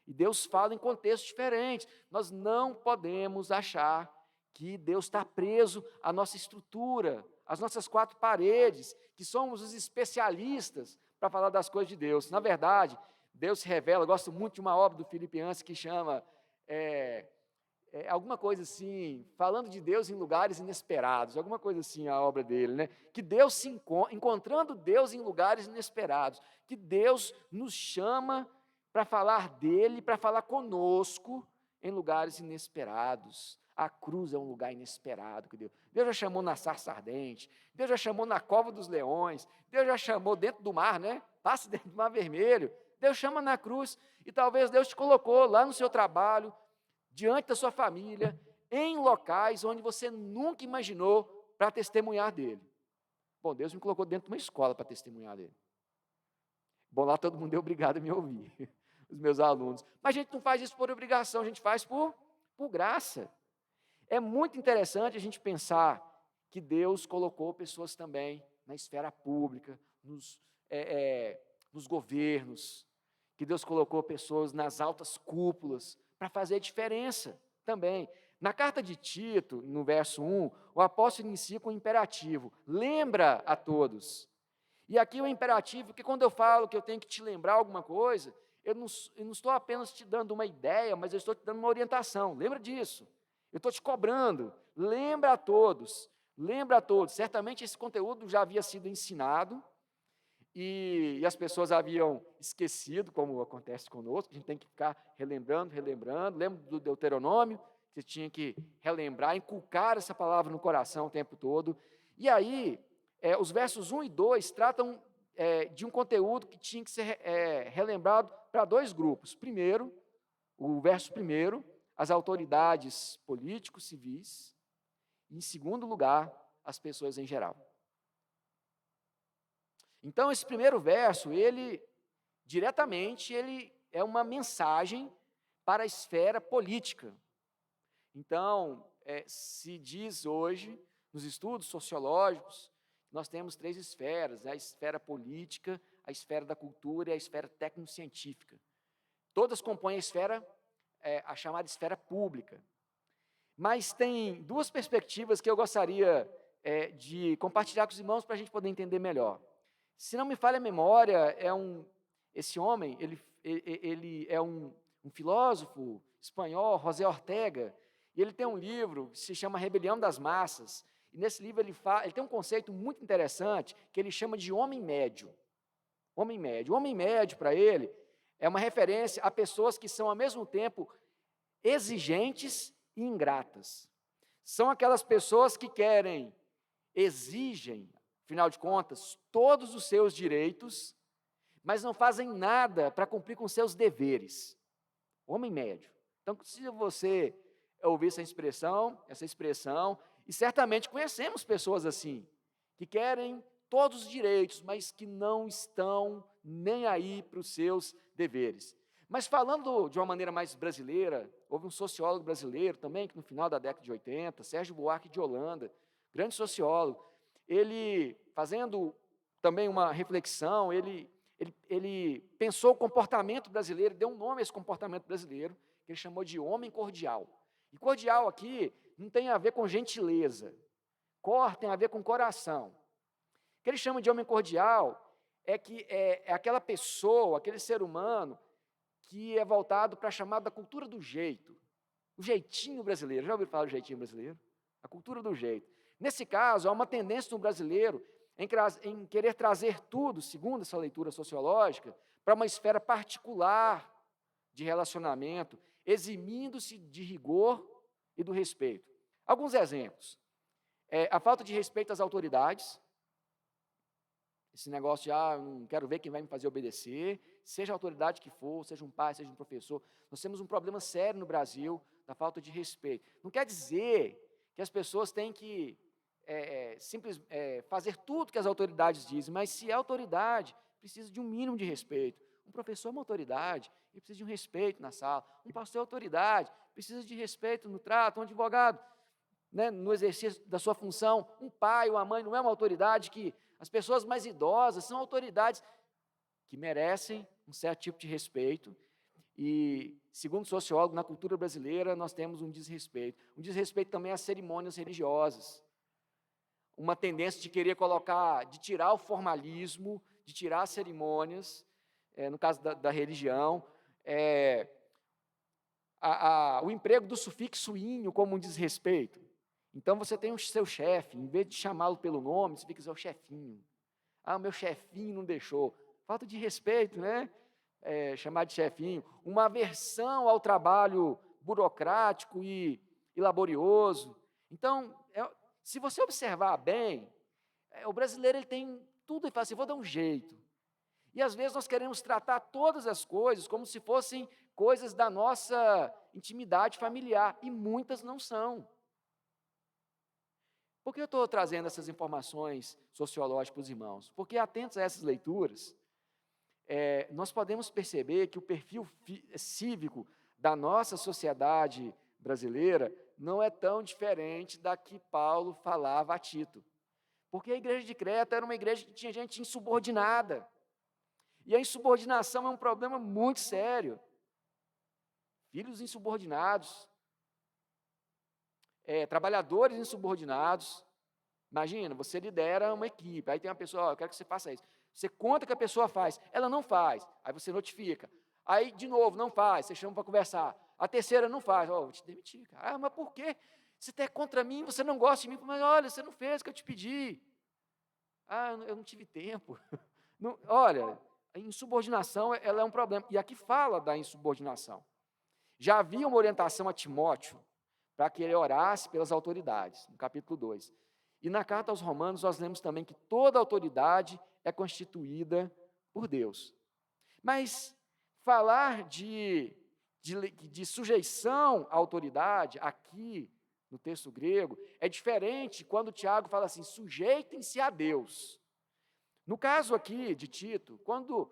E Deus fala em contextos diferentes. Nós não podemos achar que Deus está preso à nossa estrutura, às nossas quatro paredes, que somos os especialistas para falar das coisas de Deus. Na verdade, Deus se revela. Eu gosto muito de uma obra do Filipe Yancey que chama alguma coisa assim, falando de Deus em lugares inesperados, alguma coisa assim a obra dele, né? Que Deus encontrando Deus em lugares inesperados, que Deus nos chama para falar dele, para falar conosco em lugares inesperados. A cruz é um lugar inesperado que Deus já chamou na sarça ardente, Deus já chamou na cova dos leões, Deus já chamou dentro do mar, né? Passa dentro do mar vermelho, Deus chama na cruz, e talvez Deus te colocou lá no seu trabalho, diante da sua família, em locais onde você nunca imaginou para testemunhar dele. Bom, Deus me colocou dentro de uma escola para testemunhar dele. Bom, lá todo mundo é obrigado a me ouvir, os meus alunos. Mas a gente não faz isso por obrigação, a gente faz por graça. É muito interessante a gente pensar que Deus colocou pessoas também na esfera pública, nos governos, que Deus colocou pessoas nas altas cúpulas para fazer diferença também. Na carta de Tito, no verso 1, o apóstolo inicia com um imperativo: lembra a todos. E aqui o imperativo, que quando eu falo que eu tenho que te lembrar alguma coisa, eu não estou apenas te dando uma ideia, mas eu estou te dando uma orientação. Lembra disso. Eu estou te cobrando. Lembra a todos. lembra a todos. Certamente esse conteúdo já havia sido ensinado e as pessoas haviam esquecido, como acontece conosco. A gente tem que ficar relembrando. Lembra do Deuteronômio? Você tinha que relembrar, inculcar essa palavra no coração o tempo todo. E aí, os versos 1 e 2 tratam de um conteúdo que tinha que ser relembrado para dois grupos. Primeiro, o verso primeiro, as autoridades políticos, civis. E, em segundo lugar, as pessoas em geral. Então, esse primeiro verso, diretamente, ele é uma mensagem para a esfera política. Então, se diz hoje, nos estudos sociológicos, nós temos 3 esferas, a esfera política, a esfera da cultura e a esfera técnico-científica. Todas compõem a esfera, a chamada esfera pública. Mas tem 2 perspectivas que eu gostaria de compartilhar com os irmãos para a gente poder entender melhor. Se não me falha a memória, esse homem, ele é um filósofo espanhol, José Ortega, e ele tem um livro que se chama Rebelião das Massas, e nesse livro ele tem um conceito muito interessante, que ele chama de homem médio. Homem médio. O homem médio, para ele, é uma referência a pessoas que são, ao mesmo tempo, exigentes e ingratas. São aquelas pessoas que exigem, afinal de contas, todos os seus direitos, mas não fazem nada para cumprir com seus deveres. Homem médio. Então, se você ouvir essa expressão, e certamente conhecemos pessoas assim, que querem todos os direitos, mas que não estão nem aí para os seus deveres. Mas falando de uma maneira mais brasileira, houve um sociólogo brasileiro também, que no final da década de 80, Sérgio Buarque de Holanda, grande sociólogo, ele, fazendo também uma reflexão, ele pensou o comportamento brasileiro, deu um nome a esse comportamento brasileiro, que ele chamou de homem cordial. E cordial aqui não tem a ver com gentileza, tem a ver com coração. O que ele chama de homem cordial é aquela pessoa, aquele ser humano, que é voltado para a chamada cultura do jeito, o jeitinho brasileiro. Já ouviram falar do jeitinho brasileiro? A cultura do jeito. Nesse caso, há uma tendência no brasileiro em querer trazer tudo, segundo essa leitura sociológica, para uma esfera particular de relacionamento, eximindo-se de rigor e do respeito. Alguns exemplos. A falta de respeito às autoridades, esse negócio de, não quero ver quem vai me fazer obedecer, seja a autoridade que for, seja um pai, seja um professor. Nós temos um problema sério no Brasil da falta de respeito. Não quer dizer que as pessoas têm que fazer tudo que as autoridades dizem, mas se é autoridade, precisa de um mínimo de respeito. Um professor é uma autoridade, ele precisa de um respeito na sala. Um pastor é autoridade, precisa de respeito no trato. Um advogado, no exercício da sua função. Um pai ou uma mãe não é uma autoridade. Que as pessoas mais idosas são autoridades que merecem um certo tipo de respeito. E, segundo o sociólogo, na cultura brasileira, nós temos um desrespeito. Um desrespeito também às cerimônias religiosas. Uma tendência de querer de tirar o formalismo, de tirar as cerimônias, no caso da religião, o emprego do sufixo inho como um desrespeito. Então, você tem o seu chefe, em vez de chamá-lo pelo nome, você fica dizendo, o chefinho. O meu chefinho não deixou. Falta de respeito, né? Chamar de chefinho. Uma aversão ao trabalho burocrático e laborioso. Então, se você observar bem, o brasileiro ele tem tudo e fala assim, vou dar um jeito. E às vezes nós queremos tratar todas as coisas como se fossem coisas da nossa intimidade familiar, e muitas não são. Por que eu estou trazendo essas informações sociológicas para os irmãos? Porque, atentos a essas leituras, nós podemos perceber que o perfil cívico da nossa sociedade brasileira não é tão diferente da que Paulo falava a Tito. Porque a igreja de Creta era uma igreja que tinha gente insubordinada. E a insubordinação é um problema muito sério. Filhos insubordinados, trabalhadores insubordinados. Imagina, você lidera uma equipe, aí tem uma pessoa, eu quero que você faça isso. Você conta que a pessoa faz, ela não faz, aí você notifica. Aí, de novo, não faz, você chama para conversar. A terceira não faz, vou te demitir, cara. Mas por quê? Você está contra mim, você não gosta de mim, mas olha, você não fez o que eu te pedi. Ah, eu não tive tempo. Não, olha, a insubordinação ela é um problema. E aqui fala da insubordinação. Já havia uma orientação a Timóteo para que ele orasse pelas autoridades, no capítulo 2. E na carta aos Romanos nós lemos também que toda autoridade é constituída por Deus. Mas falar de sujeição à autoridade, aqui no texto grego, é diferente quando Tiago fala assim, sujeitem-se a Deus. No caso aqui de Tito, quando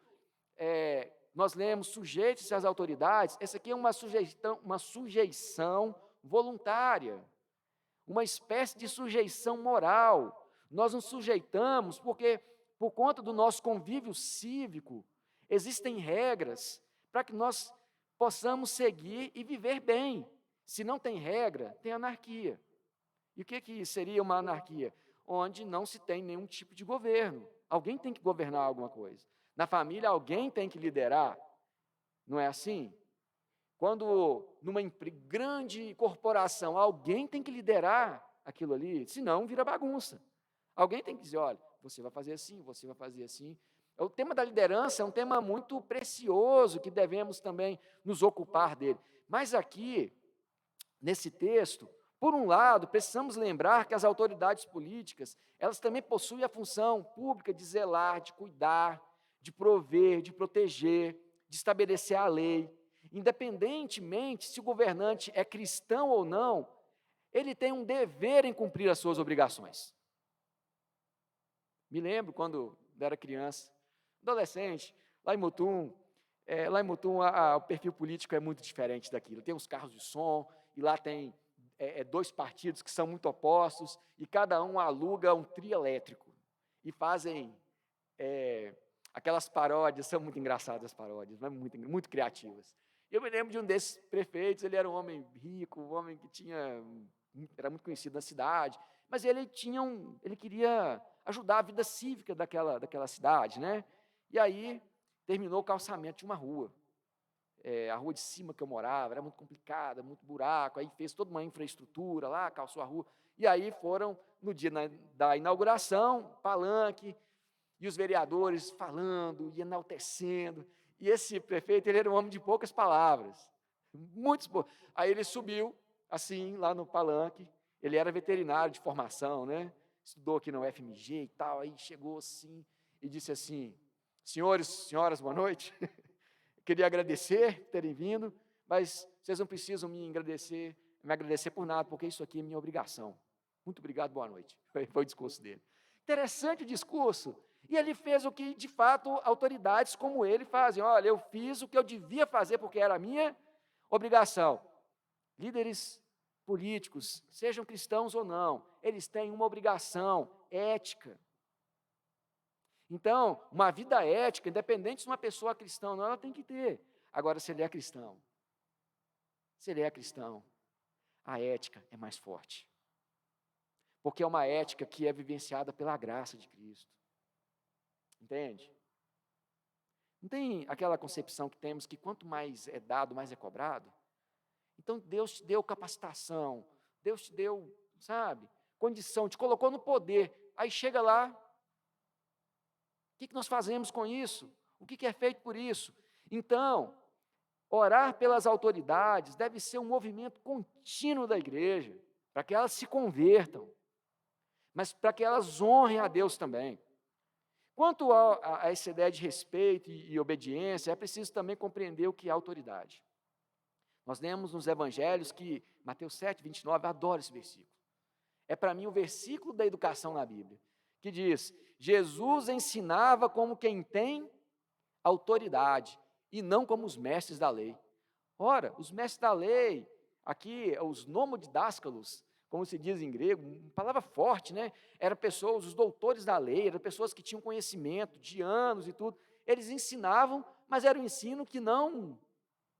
nós lemos sujeitem-se às autoridades, essa aqui é uma sujeição voluntária, uma espécie de sujeição moral. Nós nos sujeitamos porque, por conta do nosso convívio cívico, existem regras para que nós possamos seguir e viver bem. Se não tem regra, tem anarquia. E o que seria uma anarquia? Onde não se tem nenhum tipo de governo. Alguém tem que governar alguma coisa. Na família, alguém tem que liderar. Não é assim? Quando numa grande corporação, alguém tem que liderar aquilo ali, senão vira bagunça. Alguém tem que dizer, olha, você vai fazer assim, você vai fazer assim. O tema da liderança é um tema muito precioso que devemos também nos ocupar dele. Mas aqui, nesse texto, por um lado, precisamos lembrar que as autoridades políticas, elas também possuem a função pública de zelar, de cuidar, de prover, de proteger, de estabelecer a lei. Independentemente se o governante é cristão ou não, ele tem um dever em cumprir as suas obrigações. Me lembro quando era criança, adolescente, lá em Mutum, o perfil político é muito diferente daquilo. Tem uns carros de som, e lá tem dois partidos que são muito opostos, e cada um aluga um trio elétrico, e fazem aquelas paródias, são muito engraçadas as paródias, muito, muito criativas. Eu me lembro de um desses prefeitos, ele era um homem rico, um homem que era muito conhecido na cidade, mas ele queria ajudar a vida cívica daquela cidade, né? E aí terminou o calçamento de uma rua. A rua de cima que eu morava era muito complicada, muito buraco, aí fez toda uma infraestrutura lá, calçou a rua, e aí foram, no dia da inauguração, palanque, e os vereadores falando, e enaltecendo, e esse prefeito, ele era um homem de poucas palavras, aí ele subiu, assim, lá no palanque, ele era veterinário de formação, né? Estudou aqui no UFMG e tal, aí chegou assim, e disse assim, senhores, senhoras, boa noite, queria agradecer por terem vindo, mas vocês não precisam me agradecer por nada, porque isso aqui é minha obrigação. Muito obrigado, boa noite. Foi o discurso dele. Interessante o discurso. E ele fez o que, de fato, autoridades como ele fazem. Olha, eu fiz o que eu devia fazer, porque era a minha obrigação. Líderes políticos, sejam cristãos ou não, eles têm uma obrigação ética. Então, uma vida ética, independente se uma pessoa é cristã ou não, ela tem que ter. Agora, se ele é cristão, a ética é mais forte. Porque é uma ética que é vivenciada pela graça de Cristo. Entende? Não tem aquela concepção que temos que quanto mais é dado, mais é cobrado? Então, Deus te deu capacitação, Deus te deu, condição, te colocou no poder. Aí chega lá, o que nós fazemos com isso? O que é feito por isso? Então, orar pelas autoridades deve ser um movimento contínuo da igreja, para que elas se convertam, mas para que elas honrem a Deus também. Quanto a essa ideia de respeito e obediência, é preciso também compreender o que é autoridade. Nós lemos nos evangelhos que, Mateus 7, 29, adoro esse versículo. É para mim o versículo da educação na Bíblia, que diz, Jesus ensinava como quem tem autoridade, e não como os mestres da lei. Ora, os mestres da lei, aqui, os nomodidáscalos, como se diz em grego, uma palavra forte, né? Eram pessoas, os doutores da lei, eram pessoas que tinham conhecimento de anos e tudo. Eles ensinavam, mas era um ensino que não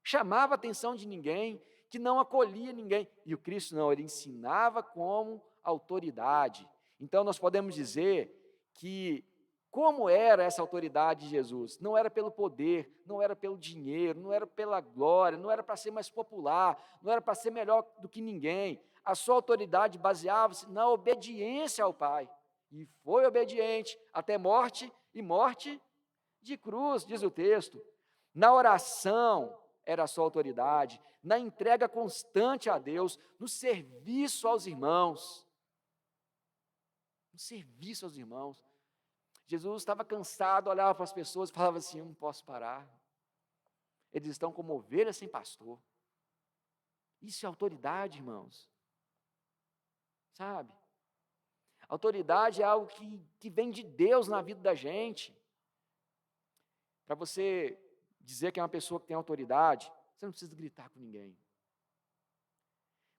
chamava a atenção de ninguém, que não acolhia ninguém. E o Cristo não, ele ensinava como autoridade. Então, nós podemos dizer que, como era essa autoridade de Jesus? Não era pelo poder, não era pelo dinheiro, não era pela glória, não era para ser mais popular, não era para ser melhor do que ninguém. a sua autoridade baseava-se na obediência ao Pai. E foi obediente até morte e morte de cruz, diz o texto. Na oração era a sua autoridade, na entrega constante a Deus, no serviço aos irmãos. No serviço aos irmãos. Jesus estava cansado, olhava para as pessoas e falava assim: eu não posso parar. Eles estão como ovelhas sem pastor. Isso é autoridade, irmãos. Sabe? Autoridade é algo que vem de Deus na vida da gente. Para você dizer que é uma pessoa que tem autoridade, você não precisa gritar com ninguém.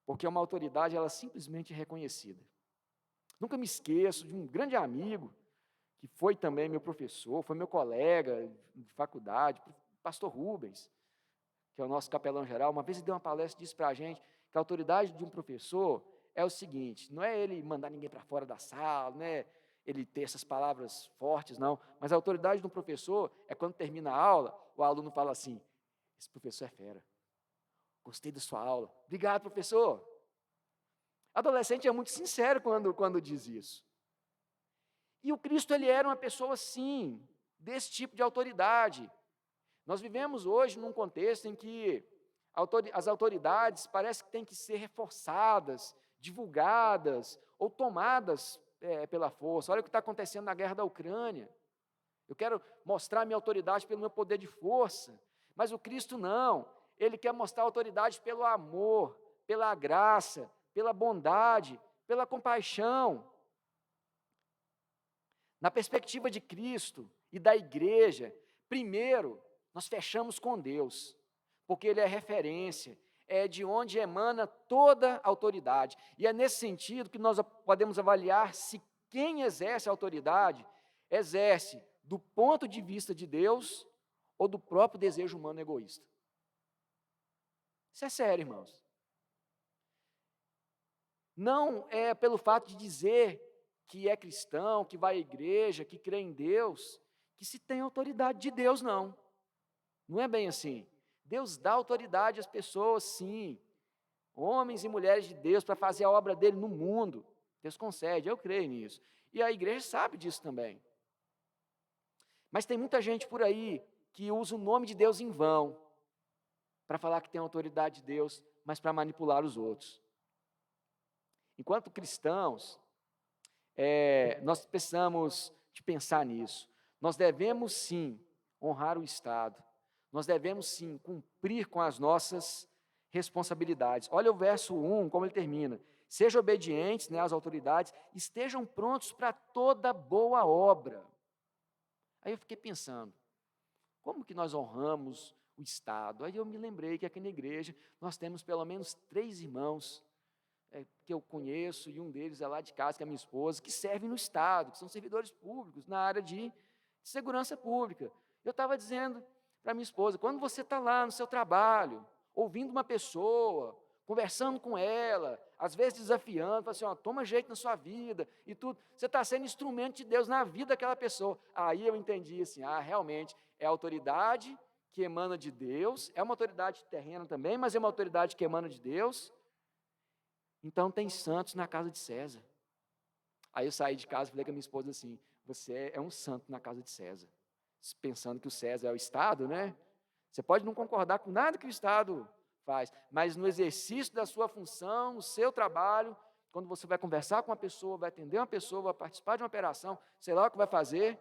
Porque uma autoridade, ela simplesmente é reconhecida. Nunca me esqueço de um grande amigo, que foi também meu professor, foi meu colega de faculdade, pastor Rubens, que é o nosso capelão geral. Uma vez ele deu uma palestra e disse para a gente que a autoridade de um professor é o seguinte: não é ele mandar ninguém para fora da sala, não é ele ter essas palavras fortes, não. Mas a autoridade de um professor é quando termina a aula, o aluno fala assim: esse professor é fera, gostei da sua aula, obrigado, professor. Adolescente é muito sincero quando diz isso. E o Cristo, ele era uma pessoa assim, desse tipo de autoridade. Nós vivemos hoje num contexto em que as autoridades parece que têm que ser reforçadas, divulgadas ou tomadas pela força. Olha o que está acontecendo na guerra da Ucrânia. Eu quero mostrar minha autoridade pelo meu poder de força, mas o Cristo não. Ele quer mostrar autoridade pelo amor, pela graça, pela bondade, pela compaixão. Na perspectiva de Cristo e da igreja, primeiro, nós fechamos com Deus, porque Ele é referência, é de onde emana toda a autoridade. E é nesse sentido que nós podemos avaliar se quem exerce a autoridade, exerce do ponto de vista de Deus ou do próprio desejo humano egoísta. Isso é sério, irmãos. Não é pelo fato de dizer que é cristão, que vai à igreja, que crê em Deus, que se tem autoridade de Deus, não. Não é bem assim. Deus dá autoridade às pessoas, sim. Homens e mulheres de Deus, para fazer a obra dele no mundo. Deus concede, eu creio nisso. E a igreja sabe disso também. Mas tem muita gente por aí que usa o nome de Deus em vão, para falar que tem autoridade de Deus, mas para manipular os outros. Enquanto cristãos, nós precisamos de pensar nisso. Nós devemos sim honrar o Estado. Nós devemos sim cumprir com as nossas responsabilidades. Olha o verso 1, como ele termina. Sejam obedientes, às autoridades, estejam prontos para toda boa obra. Aí eu fiquei pensando, como que nós honramos o Estado? Aí eu me lembrei que aqui na igreja nós temos pelo menos 3 irmãos que eu conheço, e um deles é lá de casa, que é a minha esposa, que servem no Estado, que são servidores públicos na área de segurança pública. Eu estava dizendo para minha esposa, quando você está lá no seu trabalho, ouvindo uma pessoa, conversando com ela, às vezes desafiando, fala assim, toma jeito na sua vida e tudo, você está sendo instrumento de Deus na vida daquela pessoa. Aí eu entendi assim, realmente é a autoridade que emana de Deus, é uma autoridade terrena também, mas é uma autoridade que emana de Deus. Então tem santos na casa de César. Aí eu saí de casa e falei com a minha esposa assim, você é um santo na casa de César. Pensando que o César é o Estado, né? Você pode não concordar com nada que o Estado faz, mas no exercício da sua função, no seu trabalho, quando você vai conversar com uma pessoa, vai atender uma pessoa, vai participar de uma operação, sei lá o que vai fazer,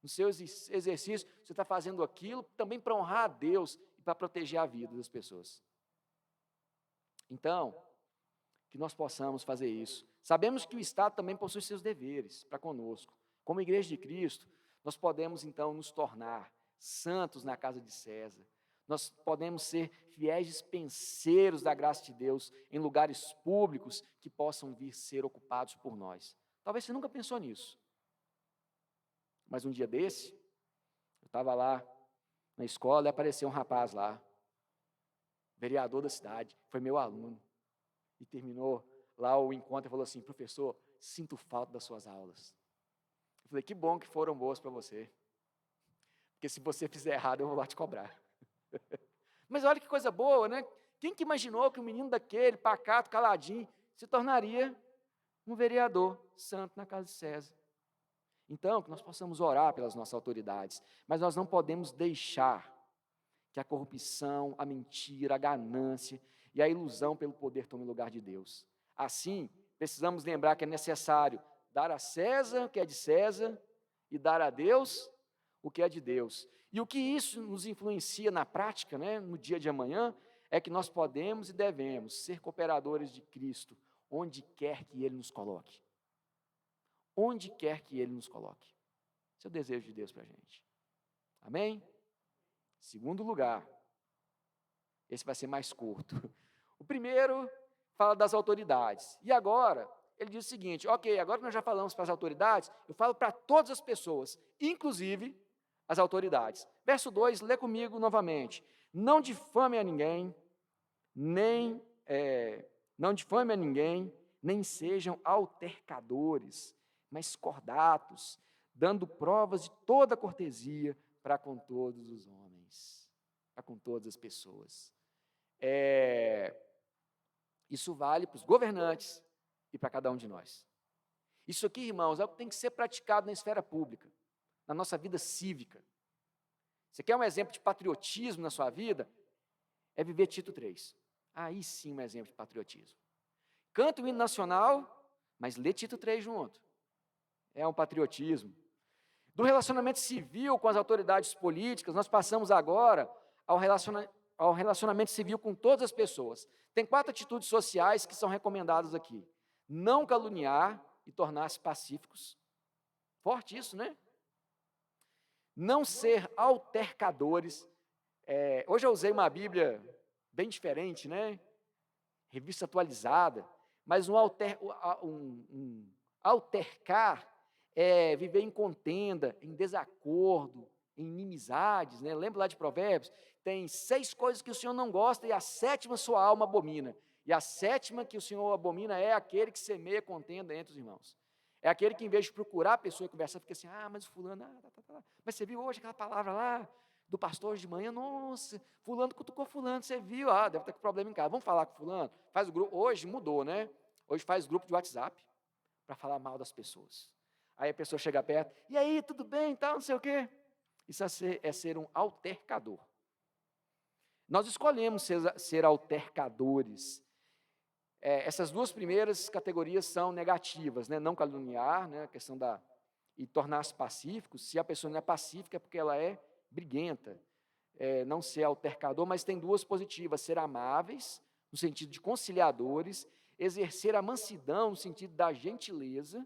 no seu exercício, você está fazendo aquilo também para honrar a Deus e para proteger a vida das pessoas. Então, que nós possamos fazer isso. Sabemos que o Estado também possui seus deveres para conosco. Como Igreja de Cristo, nós podemos então nos tornar santos na casa de César. Nós podemos ser fiéis dispenseiros da graça de Deus em lugares públicos que possam vir ser ocupados por nós. Talvez você nunca pensou nisso. Mas um dia desse, eu estava lá na escola e apareceu um rapaz lá, vereador da cidade, foi meu aluno. E terminou lá o encontro e falou assim, professor, sinto falta das suas aulas. Eu falei, que bom que foram boas para você. Porque se você fizer errado, eu vou lá te cobrar. Mas olha que coisa boa, né? Quem que imaginou que um menino daquele, pacato, caladinho, se tornaria um vereador santo na casa de César. Então, que nós possamos orar pelas nossas autoridades, mas nós não podemos deixar que a corrupção, a mentira, a ganância e a ilusão pelo poder tomem lugar de Deus. Assim, precisamos lembrar que é necessário dar a César o que é de César e dar a Deus o que é de Deus. E o que isso nos influencia na prática, né, no dia de amanhã, é que nós podemos e devemos ser cooperadores de Cristo, onde quer que Ele nos coloque. Onde quer que Ele nos coloque. Esse é o desejo de Deus para a gente. Amém? Segundo lugar, esse vai ser mais curto. O primeiro fala das autoridades. E agora, ele diz o seguinte, ok, agora que nós já falamos para as autoridades, eu falo para todas as pessoas, inclusive as autoridades. Verso 2, lê comigo novamente. Não difame a ninguém, nem sejam altercadores, mas cordatos, dando provas de toda cortesia para com todos os homens, para com todas as pessoas. Isso vale para os governantes e para cada um de nós. Isso aqui, irmãos, é o que tem que ser praticado na esfera pública, na nossa vida cívica. Você quer um exemplo de patriotismo na sua vida? É viver Tito 3. Aí sim um exemplo de patriotismo. Canta o hino nacional, mas lê Tito 3 junto. É um patriotismo. Do relacionamento civil com as autoridades políticas, nós passamos agora ao relacionamento civil com todas as pessoas. Tem 4 atitudes sociais que são recomendadas aqui. Não caluniar e tornar-se pacíficos. Forte isso, né? Não ser altercadores. Hoje eu usei uma Bíblia bem diferente, né? Revista atualizada. Mas altercar é viver em contenda, em desacordo, em inimizades, né? Lembra lá de Provérbios? Tem 6 coisas que o Senhor não gosta e a 7ª sua alma abomina. E a 7ª que o Senhor abomina é aquele que semeia contenda entre os irmãos. É aquele que, em vez de procurar a pessoa e conversar, fica assim, mas o fulano, mas você viu hoje aquela palavra lá do pastor hoje de manhã? Nossa, fulano cutucou fulano, você viu? Deve estar com problema em casa. Vamos falar com fulano? Faz o grupo. Hoje mudou, né? Hoje faz grupo de WhatsApp para falar mal das pessoas. Aí a pessoa chega perto, e aí, tudo bem, tal, não sei o quê. Isso é ser um altercador. Nós escolhemos ser altercadores. Essas 2 primeiras categorias são negativas, né? Não caluniar, né? A questão e tornar-se pacíficos. Se a pessoa não é pacífica é porque ela é briguenta. Não ser altercador, mas tem 2 positivas, ser amáveis, no sentido de conciliadores, exercer a mansidão, no sentido da gentileza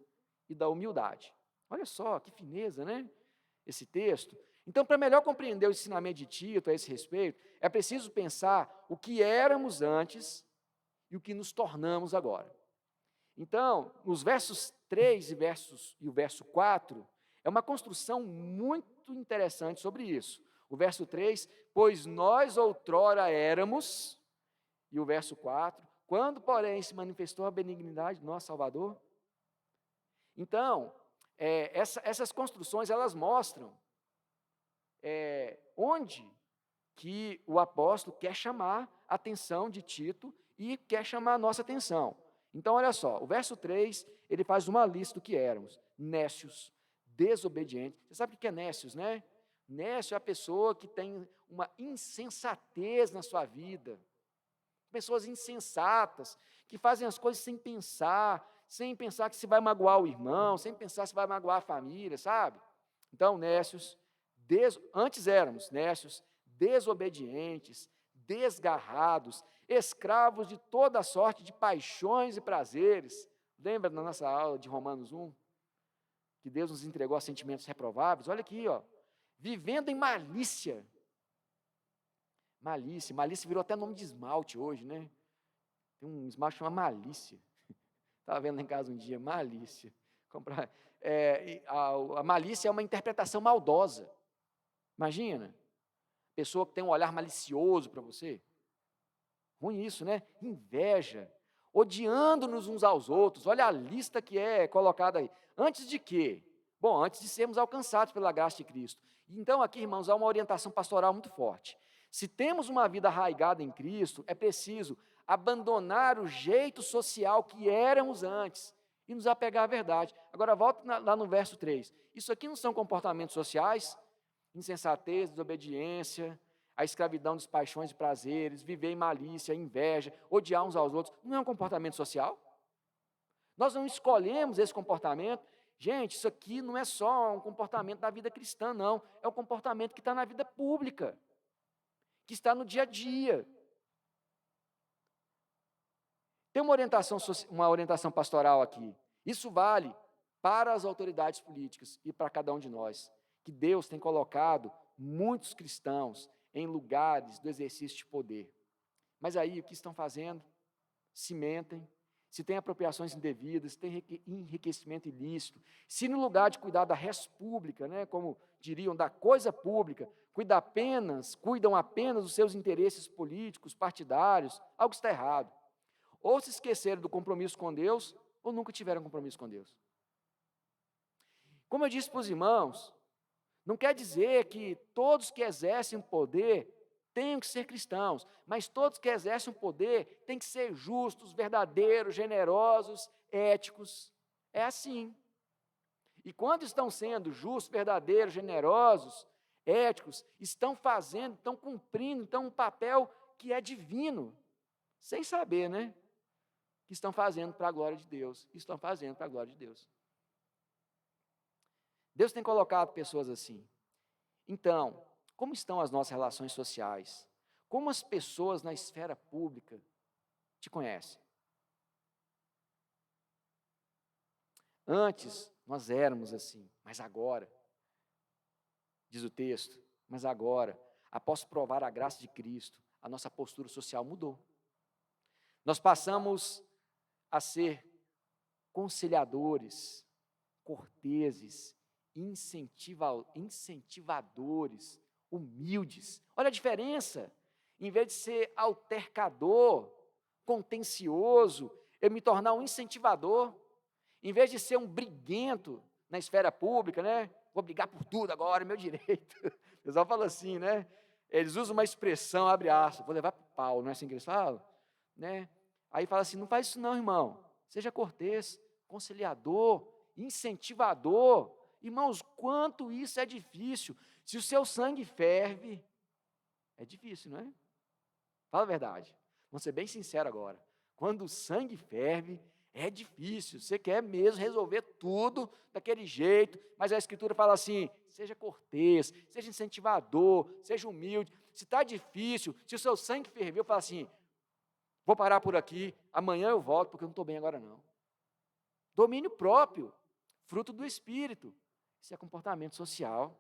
e da humildade. Olha só, que fineza, né? Esse texto. Então, para melhor compreender o ensinamento de Tito a esse respeito, é preciso pensar o que éramos antes e o que nos tornamos agora. Então, nos versos 3 e o verso 4, é uma construção muito interessante sobre isso. O verso 3, pois nós outrora éramos, e o verso 4, quando, porém, se manifestou a benignidade do nosso Salvador. Então, essas construções, elas mostram onde que o apóstolo quer chamar a atenção de Tito e quer chamar a nossa atenção. Então, olha só, o verso 3, ele faz uma lista do que éramos: nécios, desobedientes. Você sabe o que é nécios, né? Nécio é a pessoa que tem uma insensatez na sua vida. Pessoas insensatas, que fazem as coisas sem pensar que se vai magoar o irmão, sem pensar se vai magoar a família, sabe? Então, nécios, antes éramos nécios, desobedientes, desgarrados, escravos de toda sorte de paixões e prazeres. Lembra da nossa aula de Romanos 1? Que Deus nos entregou a sentimentos reprováveis? Olha aqui, vivendo em malícia. Malícia virou até nome de esmalte hoje, né? Tem um esmalte que chama malícia. Estava vendo lá em casa um dia, malícia. A malícia é uma interpretação maldosa. Imagina, pessoa que tem um olhar malicioso para você. Ruim isso, né? Inveja, odiando-nos uns aos outros. Olha a lista que é colocada aí. Antes de quê? Bom, antes de sermos alcançados pela graça de Cristo. Então aqui, irmãos, há uma orientação pastoral muito forte. Se temos uma vida arraigada em Cristo, é preciso abandonar o jeito social que éramos antes e nos apegar à verdade. Agora, volta lá no verso 3. Isso aqui não são comportamentos sociais? Insensatez, desobediência, a escravidão dos paixões e prazeres, viver em malícia, inveja, odiar uns aos outros. Não é um comportamento social? Nós não escolhemos esse comportamento. Gente, isso aqui não é só um comportamento da vida cristã, não. É um comportamento que está na vida pública, que está no dia a dia. Tem uma orientação pastoral aqui. Isso vale para as autoridades políticas e para cada um de nós, que Deus tem colocado muitos cristãos em lugares do exercício de poder. Mas aí, o que estão fazendo? Se mentem, se tem apropriações indevidas, se tem enriquecimento ilícito, se no lugar de cuidar da res pública, né, como diriam, da coisa pública, cuidam apenas dos seus interesses políticos, partidários, algo está errado. Ou se esqueceram do compromisso com Deus, ou nunca tiveram compromisso com Deus. Como eu disse para os irmãos, não quer dizer que todos que exercem o poder tenham que ser cristãos, mas todos que exercem o poder têm que ser justos, verdadeiros, generosos, éticos. É assim. E quando estão sendo justos, verdadeiros, generosos, éticos, estão cumprindo, então, um papel que é divino, sem saber, né? Que estão fazendo para a glória de Deus. Estão fazendo para a glória de Deus. Deus tem colocado pessoas assim. Então, como estão as nossas relações sociais? Como as pessoas na esfera pública te conhecem? Antes, nós éramos assim, mas agora, diz o texto, mas agora, após provar a graça de Cristo, a nossa postura social mudou. Nós passamos a ser conciliadores, corteses, incentivadores, humildes. Olha a diferença. Em vez de ser altercador, contencioso, eu me tornar um incentivador. Em vez de ser um briguento na esfera pública, né? Vou brigar por tudo agora, é meu direito. O pessoal fala assim, né? Eles usam uma expressão, abre aspas, vou levar para o pau, não é assim que eles falam? Né? Aí fala assim, não faz isso não, irmão. Seja cortês, conciliador, incentivador. Irmãos, quanto isso é difícil. Se o seu sangue ferve, é difícil, não é? Fala a verdade. Vamos ser bem sincero agora. Quando o sangue ferve, é difícil. Você quer mesmo resolver tudo daquele jeito, mas a Escritura fala assim, seja cortês, seja incentivador, seja humilde. Se está difícil, se o seu sangue ferveu, fala assim, vou parar por aqui, amanhã eu volto, porque eu não estou bem agora não. Domínio próprio, fruto do Espírito. Isso é comportamento social.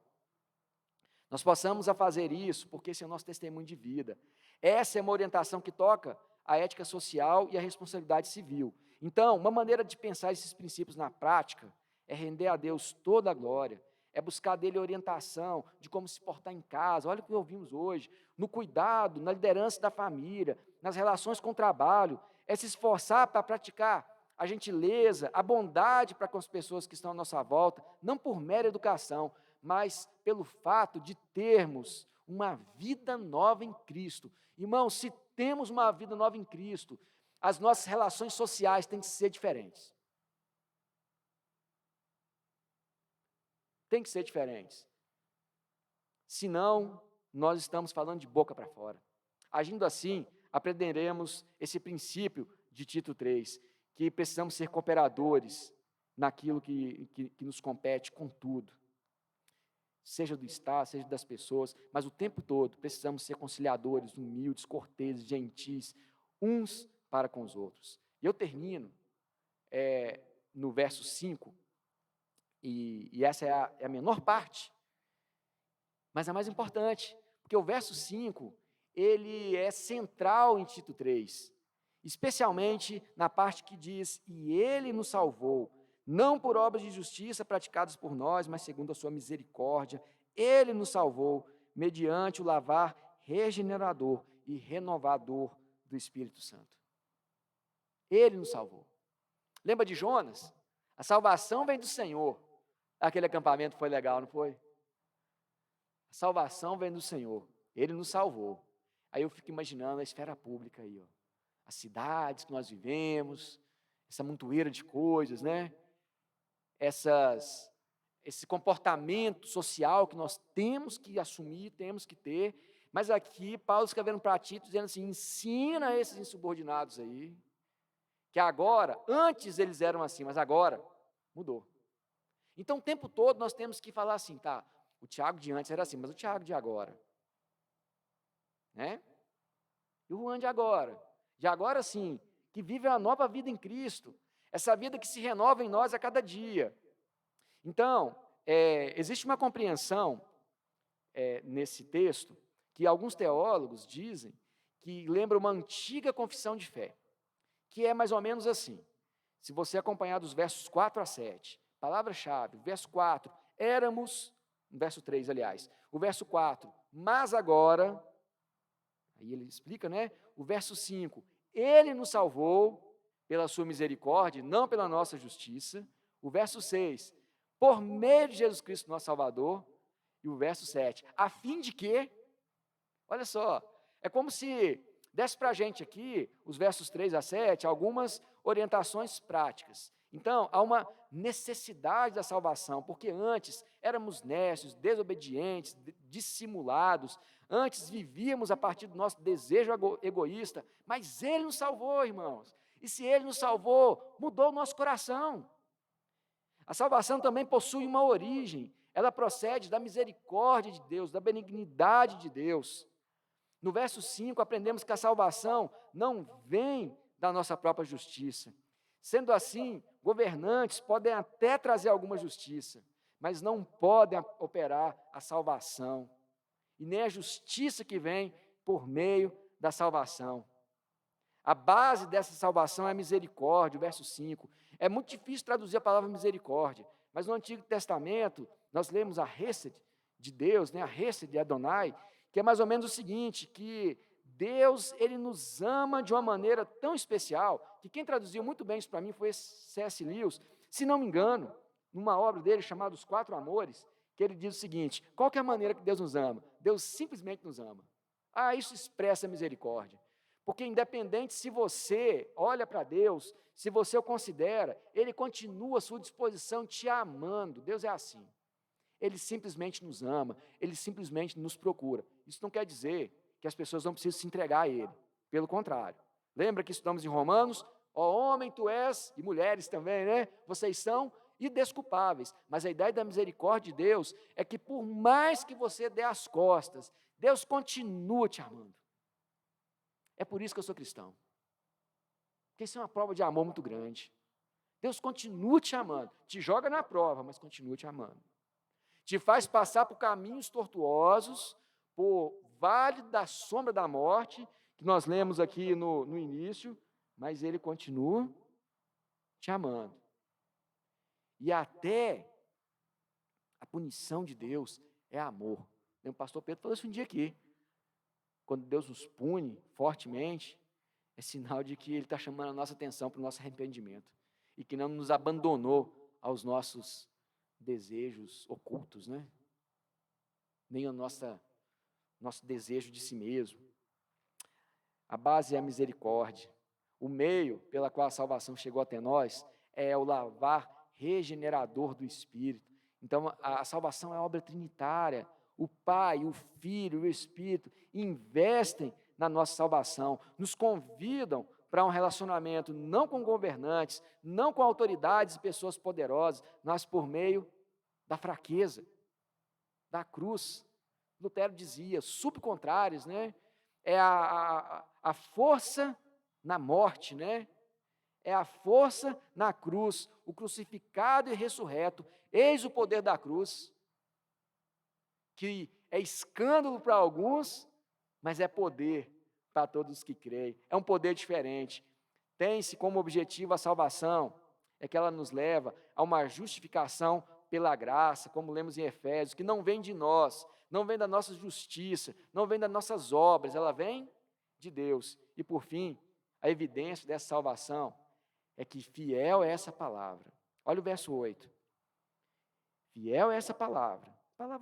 Nós possamos a fazer isso, porque esse é o nosso testemunho de vida. Essa é uma orientação que toca a ética social e a responsabilidade civil. Então, uma maneira de pensar esses princípios na prática é render a Deus toda a glória, é buscar dele orientação de como se portar em casa, olha o que ouvimos hoje, no cuidado, na liderança da família, nas relações com o trabalho, é se esforçar para praticar a gentileza, a bondade para com as pessoas que estão à nossa volta, não por mera educação, mas pelo fato de termos uma vida nova em Cristo. Irmãos, se temos uma vida nova em Cristo, as nossas relações sociais têm que ser diferentes. Tem que ser diferentes. Senão, nós estamos falando de boca para fora. Agindo assim, aprenderemos esse princípio de Tito 3, que precisamos ser cooperadores naquilo que nos compete com tudo. Seja do Estado, seja das pessoas, mas o tempo todo precisamos ser conciliadores, humildes, corteses, gentis, uns para com os outros. E eu termino no verso 5, e essa é a menor parte, mas a mais importante, porque o verso 5, ele é central em Tito 3, especialmente na parte que diz, e ele nos salvou, não por obras de justiça praticadas por nós, mas segundo a sua misericórdia, ele nos salvou, mediante o lavar regenerador e renovador do Espírito Santo. Ele nos salvou. Lembra de Jonas? A salvação vem do Senhor. Aquele acampamento foi legal, não foi? A salvação vem do Senhor. Ele nos salvou. Aí eu fico imaginando a esfera pública aí, ó. as cidades que nós vivemos, essa montoeira de coisas, né? Esse comportamento social que nós temos que assumir, temos que ter. Mas aqui, Paulo escrevendo para Tito, dizendo assim, ensina esses insubordinados aí, que agora, antes eles eram assim, mas agora mudou. Então, o tempo todo nós temos que falar assim, tá, o Tiago de antes era assim, mas o Tiago de agora, né? E o Juan de agora sim, que vive a nova vida em Cristo, essa vida que se renova em nós a cada dia. Então, existe uma compreensão nesse texto, que alguns teólogos dizem que lembra uma antiga confissão de fé, que é mais ou menos assim. Se você acompanhar dos versos 4 a 7, palavra-chave, verso 4, éramos, verso 3, aliás, o verso 4, mas agora, aí ele explica, né? O verso 5, ele nos salvou pela sua misericórdia, não pela nossa justiça. O verso 6, por meio de Jesus Cristo, nosso Salvador. E o verso 7, a fim de que, olha só, é como se desse para a gente aqui, os versos 3 a 7, algumas orientações práticas. Então, há uma necessidade da salvação, porque antes éramos nécios, desobedientes, dissimulados, antes vivíamos a partir do nosso desejo egoísta, mas Ele nos salvou, irmãos. E se Ele nos salvou, mudou o nosso coração. A salvação também possui uma origem, ela procede da misericórdia de Deus, da benignidade de Deus. No verso 5, aprendemos que a salvação não vem da nossa própria justiça. Sendo assim, governantes podem até trazer alguma justiça, mas não podem operar a salvação, e nem a justiça que vem por meio da salvação. A base dessa salvação é a misericórdia, o verso 5. É muito difícil traduzir a palavra misericórdia, mas no Antigo Testamento, nós lemos a Hesed de Deus, né, a Hesed de Adonai, que é mais ou menos o seguinte, que Deus, Ele nos ama de uma maneira tão especial, que quem traduziu muito bem isso para mim foi C.S. Lewis, se não me engano, numa obra dele chamada Os Quatro Amores, que ele diz o seguinte, qual que é a maneira que Deus nos ama? Deus simplesmente nos ama. Isso expressa misericórdia. Porque independente se você olha para Deus, se você o considera, Ele continua à sua disposição te amando. Deus é assim. Ele simplesmente nos ama, Ele simplesmente nos procura. Isso não quer dizer que as pessoas não precisam se entregar a Ele. Pelo contrário. Lembra que estudamos em Romanos? Ó homem, tu és, e mulheres também, né? Vocês são indesculpáveis. Mas a ideia da misericórdia de Deus é que por mais que você dê as costas, Deus continua te amando. É por isso que eu sou cristão. Porque isso é uma prova de amor muito grande. Deus continua te amando. Te joga na prova, mas continua te amando. Te faz passar por caminhos tortuosos, por vale da sombra da morte, que nós lemos aqui no início, mas Ele continua te amando. E até a punição de Deus é amor. O pastor Pedro falou isso um dia aqui. Quando Deus nos pune fortemente, é sinal de que Ele está chamando a nossa atenção para o nosso arrependimento e que não nos abandonou aos nossos desejos ocultos, né? Nem ao nosso desejo de si mesmo. A base é a misericórdia. O meio pela qual a salvação chegou até nós é o lavar regenerador do Espírito. Então, a salvação é obra trinitária. O Pai, o Filho e o Espírito investem na nossa salvação, nos convidam para um relacionamento não com governantes, não com autoridades e pessoas poderosas, mas por meio da fraqueza, da cruz. Lutero dizia, subcontrários, né? É a força na morte, né? É a força na cruz, o crucificado e ressurreto, eis o poder da cruz, que é escândalo para alguns, mas é poder para todos que creem. É um poder diferente. Tem-se como objetivo a salvação, é que ela nos leva a uma justificação pela graça, como lemos em Efésios, que não vem de nós, não vem da nossa justiça, não vem das nossas obras, ela vem de Deus. E por fim, a evidência dessa salvação é que fiel é essa palavra. Olha o verso 8. Fiel é essa palavra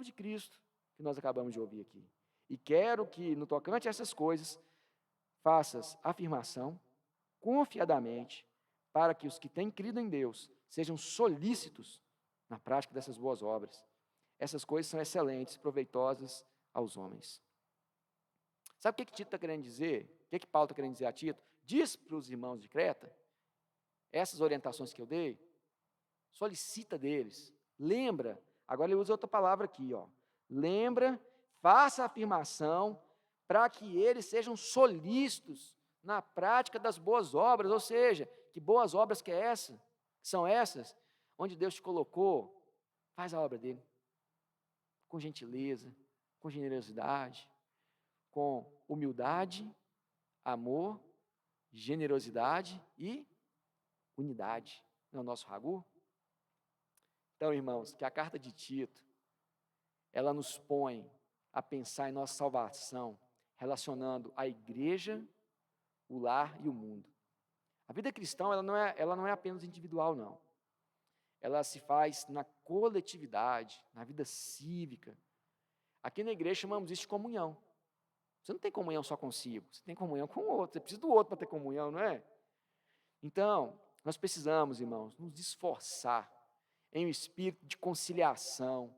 de Cristo, que nós acabamos de ouvir aqui. E quero que, no tocante a essas coisas, faças afirmação, confiadamente para que os que têm crido em Deus sejam solícitos na prática dessas boas obras. Essas coisas são excelentes, proveitosas aos homens. Sabe o que Tito está querendo dizer? O que Paulo está querendo dizer a Tito? Diz para os irmãos de Creta, essas orientações que eu dei, solicita deles, lembra, agora ele usa outra palavra aqui, ó, lembra, faça a afirmação para que eles sejam solícitos na prática das boas obras, ou seja, que boas obras que são essas, onde Deus te colocou, faz a obra dele, com gentileza, com generosidade, com humildade, amor, generosidade e unidade. Não é o nosso Ragu? Então, irmãos, que a carta de Tito, ela nos põe a pensar em nossa salvação, relacionando a igreja, o lar e o mundo. A vida cristã, ela não é apenas individual, não. Ela se faz na coletividade, na vida cívica. Aqui na igreja chamamos isso de comunhão. Você não tem comunhão só consigo, você tem comunhão com o outro. Você precisa do outro para ter comunhão, não é? Então, nós precisamos, irmãos, nos esforçar em um espírito de conciliação,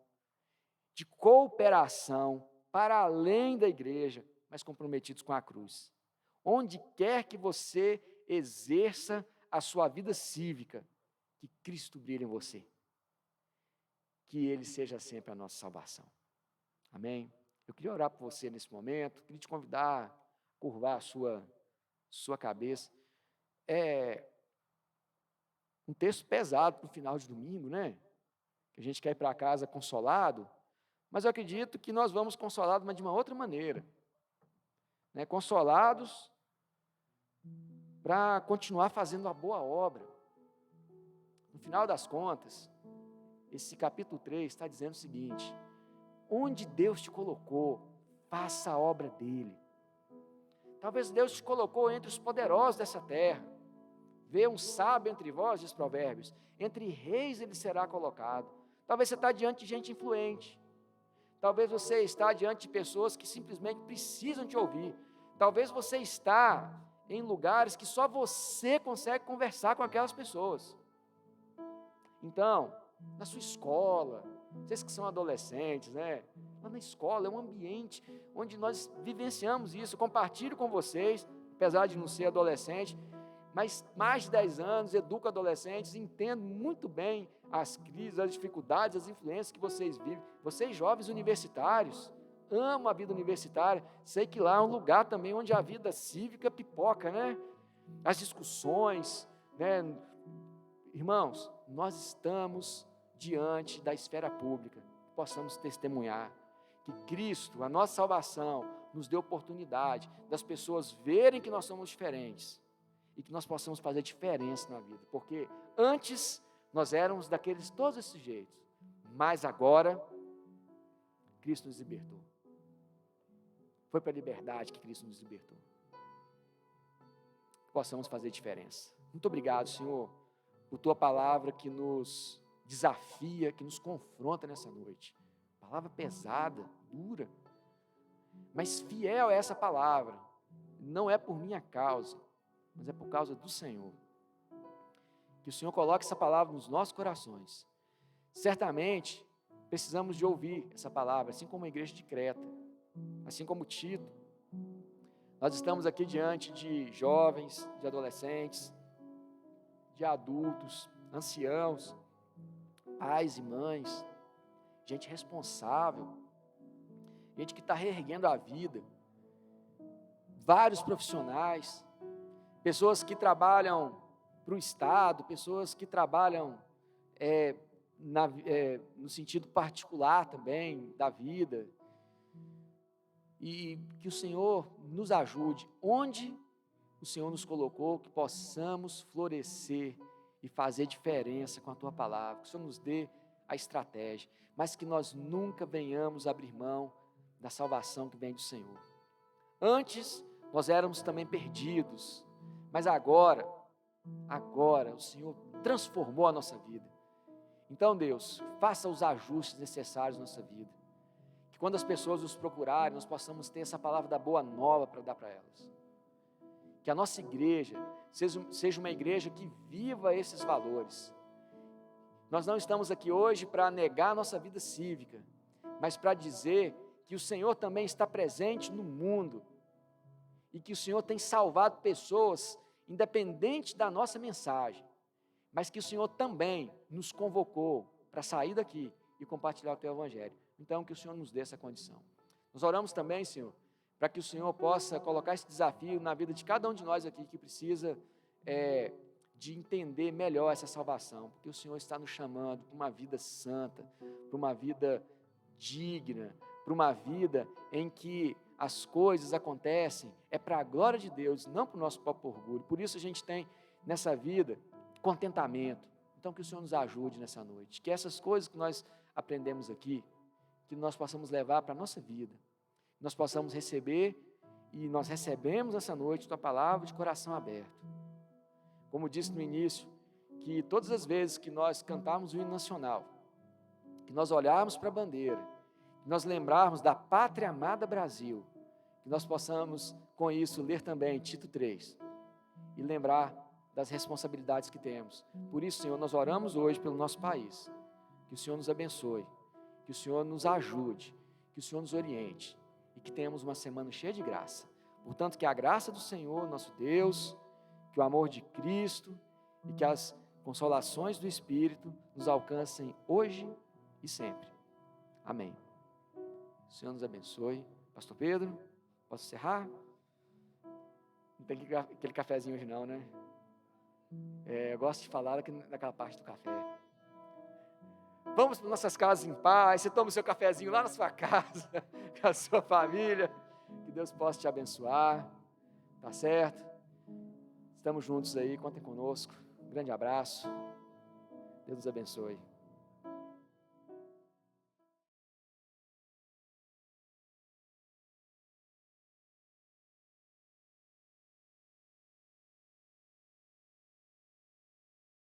de cooperação, para além da igreja, mas comprometidos com a cruz. Onde quer que você exerça a sua vida cívica, que Cristo brilhe em você. Que Ele seja sempre a nossa salvação. Amém? Eu queria orar por você nesse momento, queria te convidar a curvar a sua cabeça. É um texto pesado para o final de domingo, né? Que a gente quer ir para casa consolado, mas eu acredito que nós vamos consolados, mas de uma outra maneira. Né? Consolados para continuar fazendo a boa obra. No final das contas, esse capítulo 3 está dizendo o seguinte: onde Deus te colocou, faça a obra dele. Talvez Deus te colocou entre os poderosos dessa terra. Vê um sábio entre vós, diz Provérbios, entre reis ele será colocado. Talvez você está diante de gente influente. Talvez você está diante de pessoas que simplesmente precisam te ouvir. Talvez você está em lugares que só você consegue conversar com aquelas pessoas. Então, na sua escola, vocês que são adolescentes, né? Lá na escola é um ambiente onde nós vivenciamos isso. Eu compartilho com vocês, apesar de não ser adolescente, mas mais de 10 anos, educo adolescentes, entendo muito bem as crises, as dificuldades, as influências que vocês vivem. Vocês jovens universitários, amam a vida universitária, sei que lá é um lugar também onde a vida cívica pipoca, né? As discussões, né? Irmãos, nós estamos diante da esfera pública, que possamos testemunhar que Cristo, a nossa salvação, nos deu oportunidade das pessoas verem que nós somos diferentes e que nós possamos fazer diferença na vida, porque antes nós éramos daqueles todos esses jeitos, mas agora Cristo nos libertou. Foi para a liberdade que Cristo nos libertou. Possamos fazer diferença. Muito obrigado, Senhor, por Tua palavra que nos desafia, que nos confronta nessa noite. Palavra pesada, dura, mas fiel a essa palavra. Não é por minha causa, mas é por causa do Senhor. Que o Senhor coloque essa palavra nos nossos corações. Certamente, precisamos de ouvir essa palavra, assim como a igreja de Creta, assim como Tito. Nós estamos aqui diante de jovens, de adolescentes, de adultos, anciãos, pais e mães, gente responsável, gente que está reerguendo a vida, vários profissionais, pessoas que trabalham para o Estado, pessoas que trabalham no sentido particular também da vida, e que o Senhor nos ajude, onde o Senhor nos colocou, que possamos florescer e fazer diferença com a Tua palavra, que o Senhor nos dê a estratégia, mas que nós nunca venhamos abrir mão da salvação que vem do Senhor. Antes, nós éramos também perdidos, mas agora o Senhor transformou a nossa vida. Então, Deus, faça os ajustes necessários na nossa vida, que quando as pessoas nos procurarem, nós possamos ter essa palavra da boa nova para dar para elas. que a nossa igreja seja uma igreja que viva esses valores. Nós não estamos aqui hoje para negar a nossa vida cívica, mas para dizer que o Senhor também está presente no mundo e que o Senhor tem salvado pessoas, independente da nossa mensagem, mas que o Senhor também nos convocou para sair daqui e compartilhar o Teu Evangelho. Então, que o Senhor nos dê essa condição. Nós oramos também, Senhor, para que o Senhor possa colocar esse desafio na vida de cada um de nós aqui que precisa de entender melhor essa salvação, porque o Senhor está nos chamando para uma vida santa, para uma vida digna, para uma vida em que as coisas acontecem para a glória de Deus, não para o nosso próprio orgulho. Por isso a gente tem nessa vida contentamento. Então que o Senhor nos ajude nessa noite, que essas coisas que nós aprendemos aqui, que nós possamos levar para a nossa vida, nós possamos receber, e nós recebemos essa noite Tua palavra de coração aberto. Como disse no início, que todas as vezes que nós cantarmos o hino nacional, que nós olharmos para a bandeira, que nós lembrarmos da pátria amada Brasil, que nós possamos com isso ler também Tito 3 e lembrar das responsabilidades que temos. Por isso, Senhor, nós oramos hoje pelo nosso país, que o Senhor nos abençoe, que o Senhor nos ajude, que o Senhor nos oriente e que tenhamos uma semana cheia de graça. Portanto, que a graça do Senhor, nosso Deus, que o amor de Cristo e que as consolações do Espírito nos alcancem hoje e sempre. Amém. O Senhor nos abençoe. Pastor Pedro, posso encerrar? Não tem aquele cafezinho hoje não, né? Eu gosto de falar daquela parte do café. Vamos para nossas casas em paz. Você toma o seu cafezinho lá na sua casa, com a sua família. Que Deus possa te abençoar. Tá certo? Estamos juntos aí, contem conosco. Um grande abraço. Deus nos abençoe.